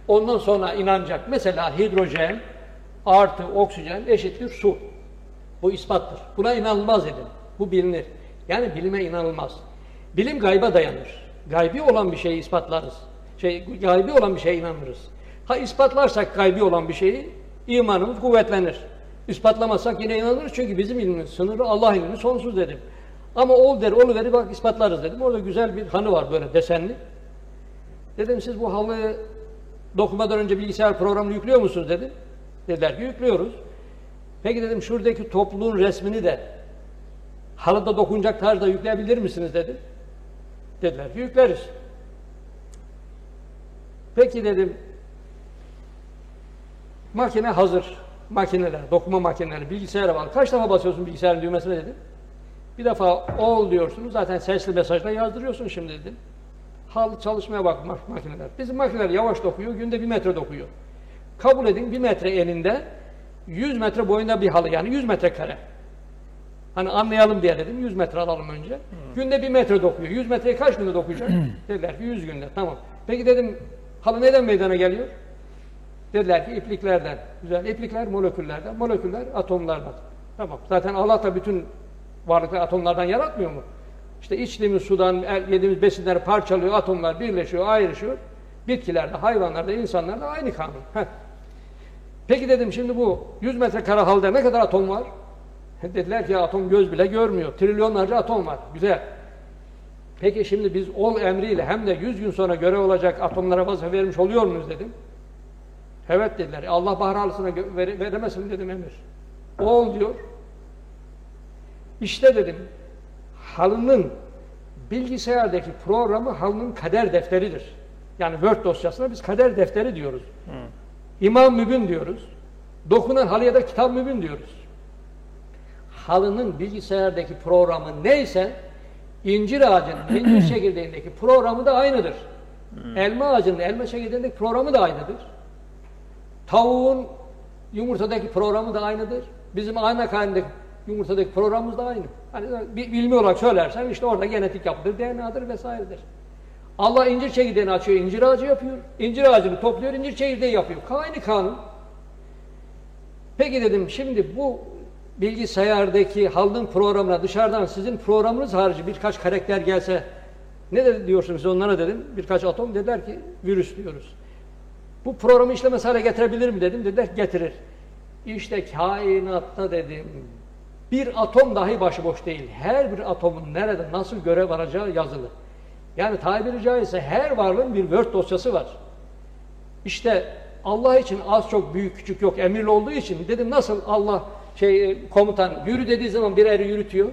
Ondan sonra inanacak. Mesela hidrojen artı oksijen eşittir su. Bu ispattır. Buna inanılmaz dedim. Bu bilinir. Yani bilime inanılmaz. Bilim gayba dayanır. Gaybi olan bir şeyi ispatlarız. Gaybi olan bir şeye inanırız. Ha ispatlarsak gaybi olan bir şeyi imanımız kuvvetlenir. İspatlamazsak yine inanırız çünkü bizim ilmimiz sınırı, Allah ilmi sonsuz dedim. Ama ol der, olu verir bak ispatlarız dedim. Orada güzel bir hanı var böyle desenli. Dedim siz bu halıyı dokumadan önce bilgisayar programını yüklüyor musunuz dedim. Dediler ki yüklüyoruz. Peki dedim şuradaki topluluğun resmini de halıda dokunacak tarzda yükleyebilir misiniz dedim. Dediler ki yükleriz. Peki dedim makine hazır. Makineler, dokuma makineleri, bilgisayara bağlı. Kaç defa basıyorsun bilgisayarın düğmesine dedim. Bir defa ol diyorsunuz. Zaten sesli mesajla yazdırıyorsun şimdi dedim. Halı çalışmaya bak makineler. Bizim makineler yavaş dokuyor. Günde 1 metre dokuyor. Kabul edin 1 metre eninde 100 metre boyunda bir halı yani 100 metrekare. Hani anlayalım diye dedim 100 metre alalım önce. Günde 1 metre dokuyor. 100 metreyi kaç günde dokuyacak? Dediler ki 100 günde. Tamam. Peki dedim halı neden meydana geliyor? Dediler ki ipliklerden. Güzel. İplikler moleküllerden. Moleküller atomlardan. Tamam. Zaten Allah da bütün varlıkları atomlardan yaratmıyor mu? İşte içtiğimiz sudan, yediğimiz besinleri parçalıyor, atomlar birleşiyor, ayrışıyor. Bitkilerde, hayvanlarda, insanlarda aynı kanun. Peki dedim şimdi bu 100 metrekare halde ne kadar atom var? Dediler ki atom göz bile görmüyor. Trilyonlarca atom var. Güzel. Peki şimdi biz ol emriyle hem de 100 gün sonra görev olacak atomlara vazife vermiş oluyor muyuz dedim. Evet dediler. Allah bahar halısına veremesin dedim emir. Ol diyor.
İşte dedim, halının bilgisayardaki programı halının kader defteridir. Yani Word dosyasına biz kader defteri diyoruz. İmam mübin diyoruz. Dokunan halıya da kitap mübin diyoruz. Halının bilgisayardaki programı neyse incir ağacının incir çekirdeğindeki programı da aynıdır. Elma ağacının elma çekirdeğindeki programı da aynıdır. Tavuğun yumurtadaki programı da aynıdır. Bizim ayna halindeki yumurtadaki programımız da aynı. Hani bir ilmi olarak söylersem işte orada genetik yapıdır, DNA'dır vesairedir. Allah incir çekirdeğini açıyor, incir ağacı yapıyor. İncir ağacını topluyor, incir çekirdeği yapıyor. Aynı kanun. Peki dedim, şimdi bu bilgisayardaki halının programına dışarıdan sizin programınız harici birkaç karakter gelse ne dedi diyorsunuz onlara dedim. Birkaç atom dediler ki virüs diyoruz. Bu programı işlemez hale getirebilir mi dedim. Dediler getirir. İşte kainatta dedim bir atom dahi başıboş değil. Her bir atomun nerede nasıl görev aracağı yazılı. Yani tabiri caizse her varlığın bir Word dosyası var. İşte Allah için az çok büyük küçük yok emirli olduğu için dedim nasıl Allah komutan yürü dediği zaman bir eri yürütüyor.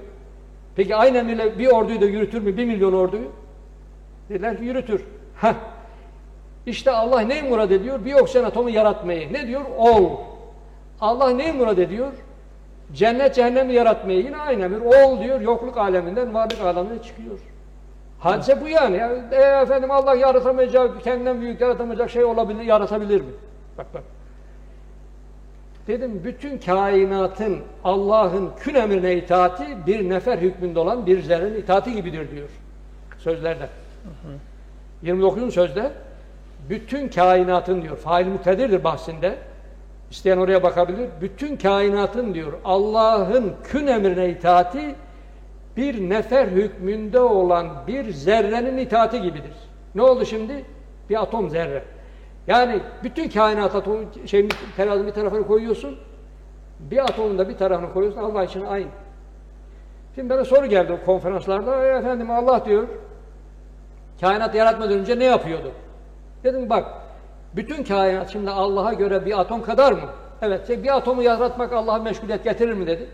Peki aynı emirle bir orduyu da yürütür mü? 1 milyon orduyu? Dediler ki yürütür. Heh. İşte Allah neyi murad ediyor? Bir oksijen atomu yaratmayı. Ne diyor? Ol. Allah neyi murad ediyor? Cennet cehennemi yaratmayı. Yine aynı emir. Ol diyor. Yokluk aleminden varlık alemine çıkıyor. Hadise bu yani. Efendim Allah yaratamayacak, kendinden büyük yaratamayacak şey olabilir, yaratabilir mi? Bak. Dedim bütün kainatın Allah'ın kün emrine itaati bir nefer hükmünde olan bir zerrenin itaati gibidir diyor. Sözlerde. 29. sözde bütün kainatın diyor. Fail muktedirdir bahsinde. İsteyen oraya bakabilir. Bütün kainatın diyor Allah'ın kün emrine itaati bir nefer hükmünde olan bir zerrenin itaati gibidir. Ne oldu şimdi? Bir atom zerre. Yani bütün kainat atomu terazinin bir tarafını koyuyorsun. Bir atomun da bir tarafını koyuyorsun. Allah için aynı. Şimdi bana soru geldi o konferanslarda. Efendim Allah diyor kainat yaratmadan önce ne yapıyordu? Dedim bak bütün kainat şimdi Allah'a göre bir atom kadar mı? Evet. Bir atomu yaratmak Allah'a meşguliyet getirir mi dedi.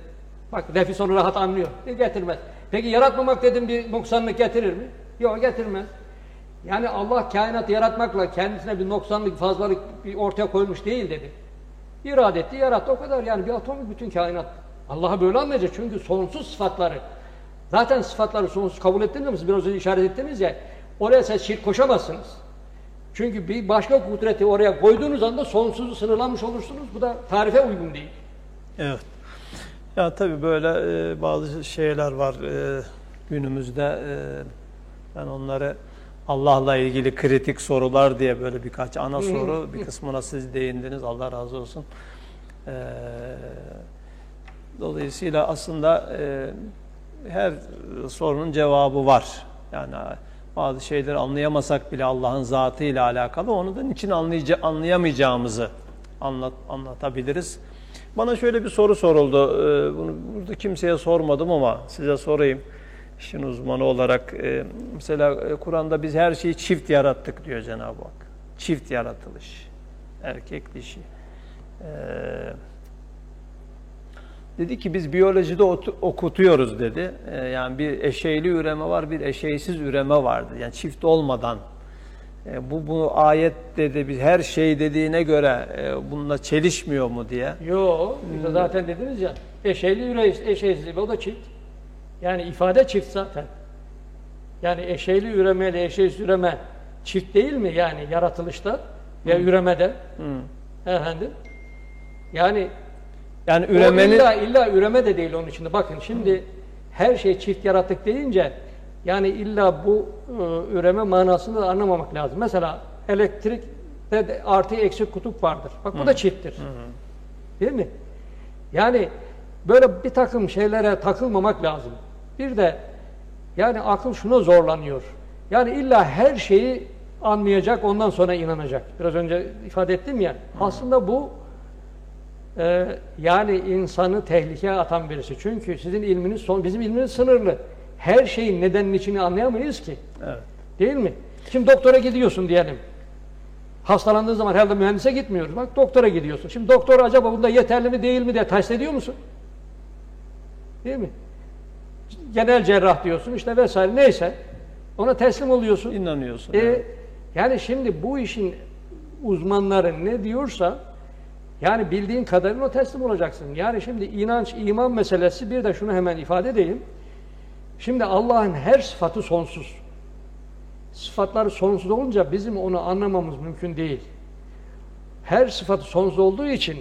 Bak nefis onu rahat anlıyor. Getirmez. Peki yaratmamak dedim bir noksanlık getirir mi? Yok getirmez. Yani Allah kainatı yaratmakla kendisine bir noksanlık, fazlalık ortaya koymuş değil dedi. İrade etti, yarattı o kadar. Yani bir atom bütün kainat. Allah'a böyle anlayacak çünkü sonsuz sıfatları. Zaten sıfatları sonsuz kabul ettiniz mi? Biraz önce işaret ettiniz ya. Oraya siz şirk koşamazsınız. Çünkü bir başka kudreti oraya koyduğunuz anda sonsuzu sınırlanmış olursunuz. Bu da tarife uygun değil.
Evet. Ya tabii böyle bazı şeyler var günümüzde. Ben onları Allah'la ilgili kritik sorular diye böyle birkaç ana soru bir kısmına siz değindiniz. Allah razı olsun. Dolayısıyla aslında her sorunun cevabı var. Yani bazı şeyleri anlayamasak bile Allah'ın zatıyla alakalı onu da niçin anlayamayacağımızı anlatabiliriz. Bana şöyle bir soru soruldu. Bunu burada kimseye sormadım ama size sorayım. İşin uzmanı olarak. Mesela Kur'an'da biz her şeyi çift yarattık diyor Cenab-ı Hak. Çift yaratılış. Erkek dişi. Dedi ki biz biyolojide okutuyoruz dedi. Yani bir eşeyli üreme var, bir eşeysiz üreme vardı. Yani çift olmadan. Bu ayet dedi biz her şey dediğine göre bununla çelişmiyor mu diye.
Yok. Zaten dediniz ya eşeyli eşeysiz o da çift. Yani ifade çift zaten. Yani eşeyli üreme ile eşeysiz üreme çift değil mi? Yani yaratılışta ya üremede. Efendim. Yani üremenin illa üreme de değil onun içinde. Bakın şimdi her şey çift yarattık deyince yani illa bu üreme manasını da anlamamak lazım. Mesela elektrikte de artı eksi kutup vardır. Bak bu da çifttir. Değil mi? Yani böyle bir takım şeylere takılmamak lazım. Bir de yani akıl şuna zorlanıyor. Yani illa her şeyi anlayacak ondan sonra inanacak. Biraz önce ifade ettim ya. Aslında bu yani insanı tehlikeye atan birisi. Çünkü sizin ilminiz bizim ilmimiz sınırlı. Her şeyin nedenini içini anlayamayız ki. Evet. Değil mi? Şimdi doktora gidiyorsun diyelim. Hastalandığın zaman herhalde mühendise gitmiyoruz. Bak doktora gidiyorsun. Şimdi doktor acaba bunda yeterli mi değil mi diye test ediyor musun? Değil mi? genel cerrah diyorsun işte vesaire neyse ona teslim oluyorsun.
İnanıyorsun. Evet.
Yani şimdi bu işin uzmanları ne diyorsa yani bildiğin kadarıyla o teslim olacaksın. Yani şimdi inanç, iman meselesi bir de şunu hemen ifade edeyim. Şimdi Allah'ın her sıfatı sonsuz. Sıfatları sonsuz olunca bizim onu anlamamız mümkün değil. Her sıfatı sonsuz olduğu için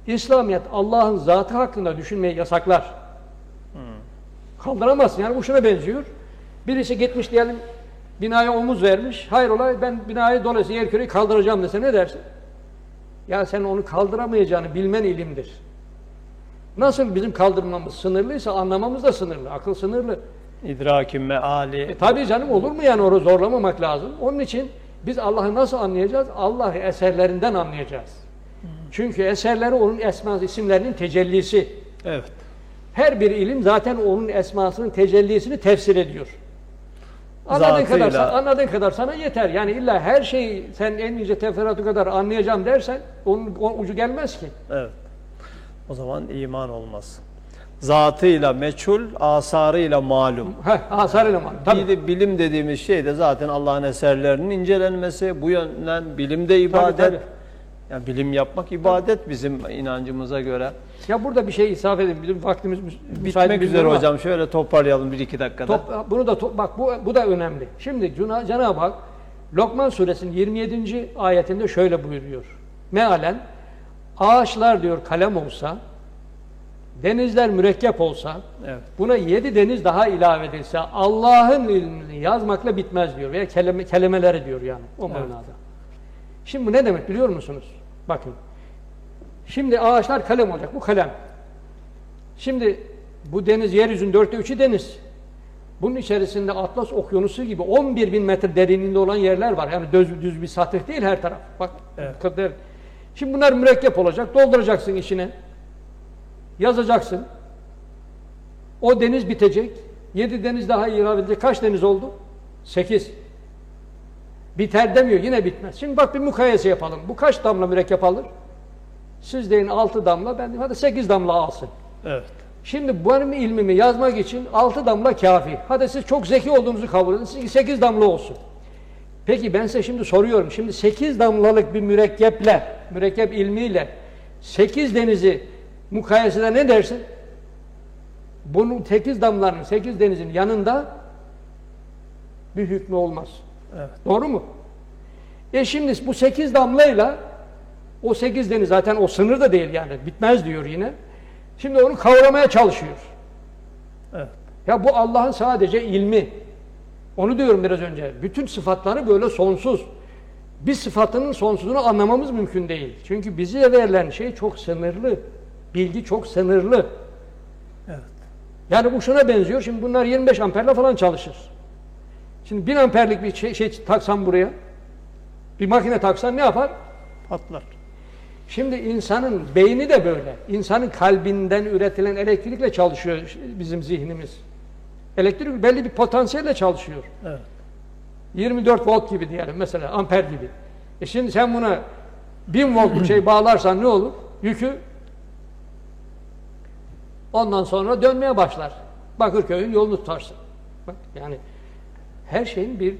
İslamiyet Allah'ın zatı hakkında düşünmeyi yasaklar. Kaldıramazsın. Yani bu şuna benziyor. Birisi gitmiş diyelim binaya omuz vermiş. Hayrola ben binayı dolayısıyla yerküreyi kaldıracağım dese ne dersin? Ya sen onu kaldıramayacağını bilmen ilimdir. Nasıl bizim kaldırmamız sınırlıysa anlamamız da sınırlı. Akıl sınırlı.
İdrakin meali.
Tabii canım olur mu yani onu zorlamamak lazım. Onun için biz Allah'ı nasıl anlayacağız? Allah'ı eserlerinden anlayacağız. Çünkü eserleri onun esması, isimlerinin tecellisi.
Evet.
Her bir ilim zaten onun esmasının tecellisini tefsir ediyor. Anladığın kadar sana yeter. Yani illa her şeyi sen en ince teferruatı kadar anlayacağım dersen onun ucu gelmez ki.
Evet. O zaman iman olmaz. Zatıyla meçhul, asarıyla malum.
Asarıyla malum. Tabii.
Bilim dediğimiz şey de zaten Allah'ın eserlerinin incelenmesi. Bu yönden bilimde ibadet.
Tabii.
Yani bilim yapmak ibadet bizim inancımıza göre.
Ya burada bir şey isaf edeyim. Bizim vaktimiz
Bitmek üzere hocam. Şöyle toparlayalım 1-2 dakikada.
Bunu da bak bu da önemli. Şimdi Cenab-ı Hak Lokman suresinin 27. ayetinde şöyle buyuruyor. Mealen ağaçlar diyor kalem olsa, denizler mürekkep olsa,
evet.
Buna 7 deniz daha ilave edilse Allah'ın ilmini yazmakla bitmez diyor veya kelimeleri diyor yani o manada. Evet. Şimdi bu ne demek biliyor musunuz? Bakın. Şimdi ağaçlar kalem olacak. Bu kalem. Şimdi bu deniz yeryüzünün 3'ü deniz. Bunun içerisinde Atlas Okyanusu gibi 11.000 metre derinliğinde olan yerler var. Yani düz bir satıh değil her taraf. Bak. Evet. Şimdi bunlar mürekkep olacak. Dolduracaksın içine. Yazacaksın. O deniz bitecek. 7 deniz daha ilave edilecek. Kaç deniz oldu? 8. Biter demiyor. Yine bitmez. Şimdi bak bir mukayese yapalım. Bu kaç damla mürekkep alır? Siz deyin 6 damla. Ben diyeyim hadi 8 damla alsın.
Evet.
Şimdi benim ilmimi yazmak için 6 damla kafi. Hadi siz çok zeki olduğunuzu kabul edin. Siz 8 damla olsun. Peki ben size şimdi soruyorum. Şimdi 8 damlalık bir mürekkep ilmiyle 8 denizi mukayesede ne dersin? Bunun 8 damlanın, 8 denizin yanında bir hükmü olmaz.
Evet.
Doğru mu? Şimdi bu 8 damlayla o 8 deniz zaten o sınır da değil yani. Bitmez diyor yine. Şimdi onu kavramaya çalışıyor.
Evet.
Ya bu Allah'ın sadece ilmi. Onu diyorum biraz önce. Bütün sıfatları böyle sonsuz. Bir sıfatının sonsuzluğunu anlamamız mümkün değil. Çünkü bize verilen şey çok sınırlı. Bilgi çok sınırlı.
Evet.
Yani bu şuna benziyor. Şimdi bunlar 25 amperle falan çalışır. Şimdi 1000 amperlik bir şey taksan buraya, bir makine taksan ne yapar?
Patlar.
Şimdi insanın beyni de böyle. İnsanın kalbinden üretilen elektrikle çalışıyor bizim zihnimiz. Elektrik belli bir potansiyelle çalışıyor.
Evet.
24 volt gibi diyelim mesela, amper gibi. Şimdi sen buna 1000 volt bir şey bağlarsan ne olur? Yükü ondan sonra dönmeye başlar. Bakırköy'ün yolunu tutarsın. Bak yani her şeyin bir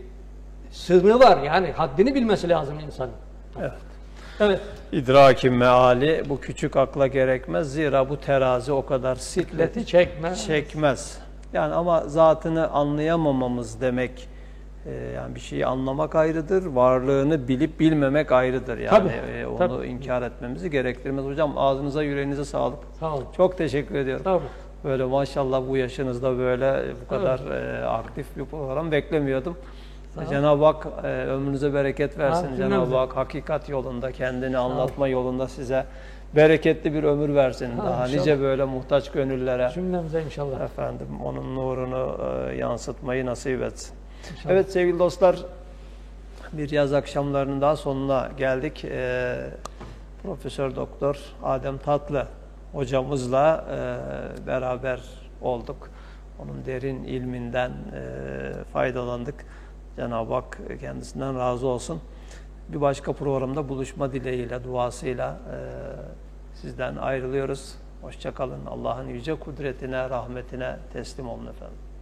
sınırı var. Yani haddini bilmesi lazım insanın.
Evet.
Evet.
İdrakin meali bu küçük akla gerekmez. Zira bu terazi o kadar
sikleti çekmez.
Yani ama zatını anlayamamamız demek, yani bir şeyi anlamak ayrıdır, varlığını bilip bilmemek ayrıdır. Yani onu inkar etmemizi gerektirmez. Hocam ağzınıza yüreğinize sağlık.
Sağ olun.
Çok teşekkür ediyorum.
Tabii.
Böyle maşallah bu yaşınızda böyle bu kadar aktif bir program beklemiyordum. Cenab-ı Hak ömrünüze bereket versin. Cenab-ı Hak hakikat yolunda, kendini anlatma yolunda size bereketli bir ömür versin. Daha
inşallah.
nice böyle muhtaç gönüllere
Cümlemize inşallah.
efendim onun nurunu yansıtmayı nasip etsin.
İnşallah.
Evet sevgili dostlar, bir yaz akşamlarının daha sonuna geldik. Profesör Doktor Adem Tatlı hocamızla beraber olduk. Onun derin ilminden faydalandık. Cenab-ı Hak kendisinden razı olsun. Bir başka programda buluşma dileğiyle, duasıyla sizden ayrılıyoruz. Hoşça kalın. Allah'ın yüce kudretine, rahmetine teslim olun efendim.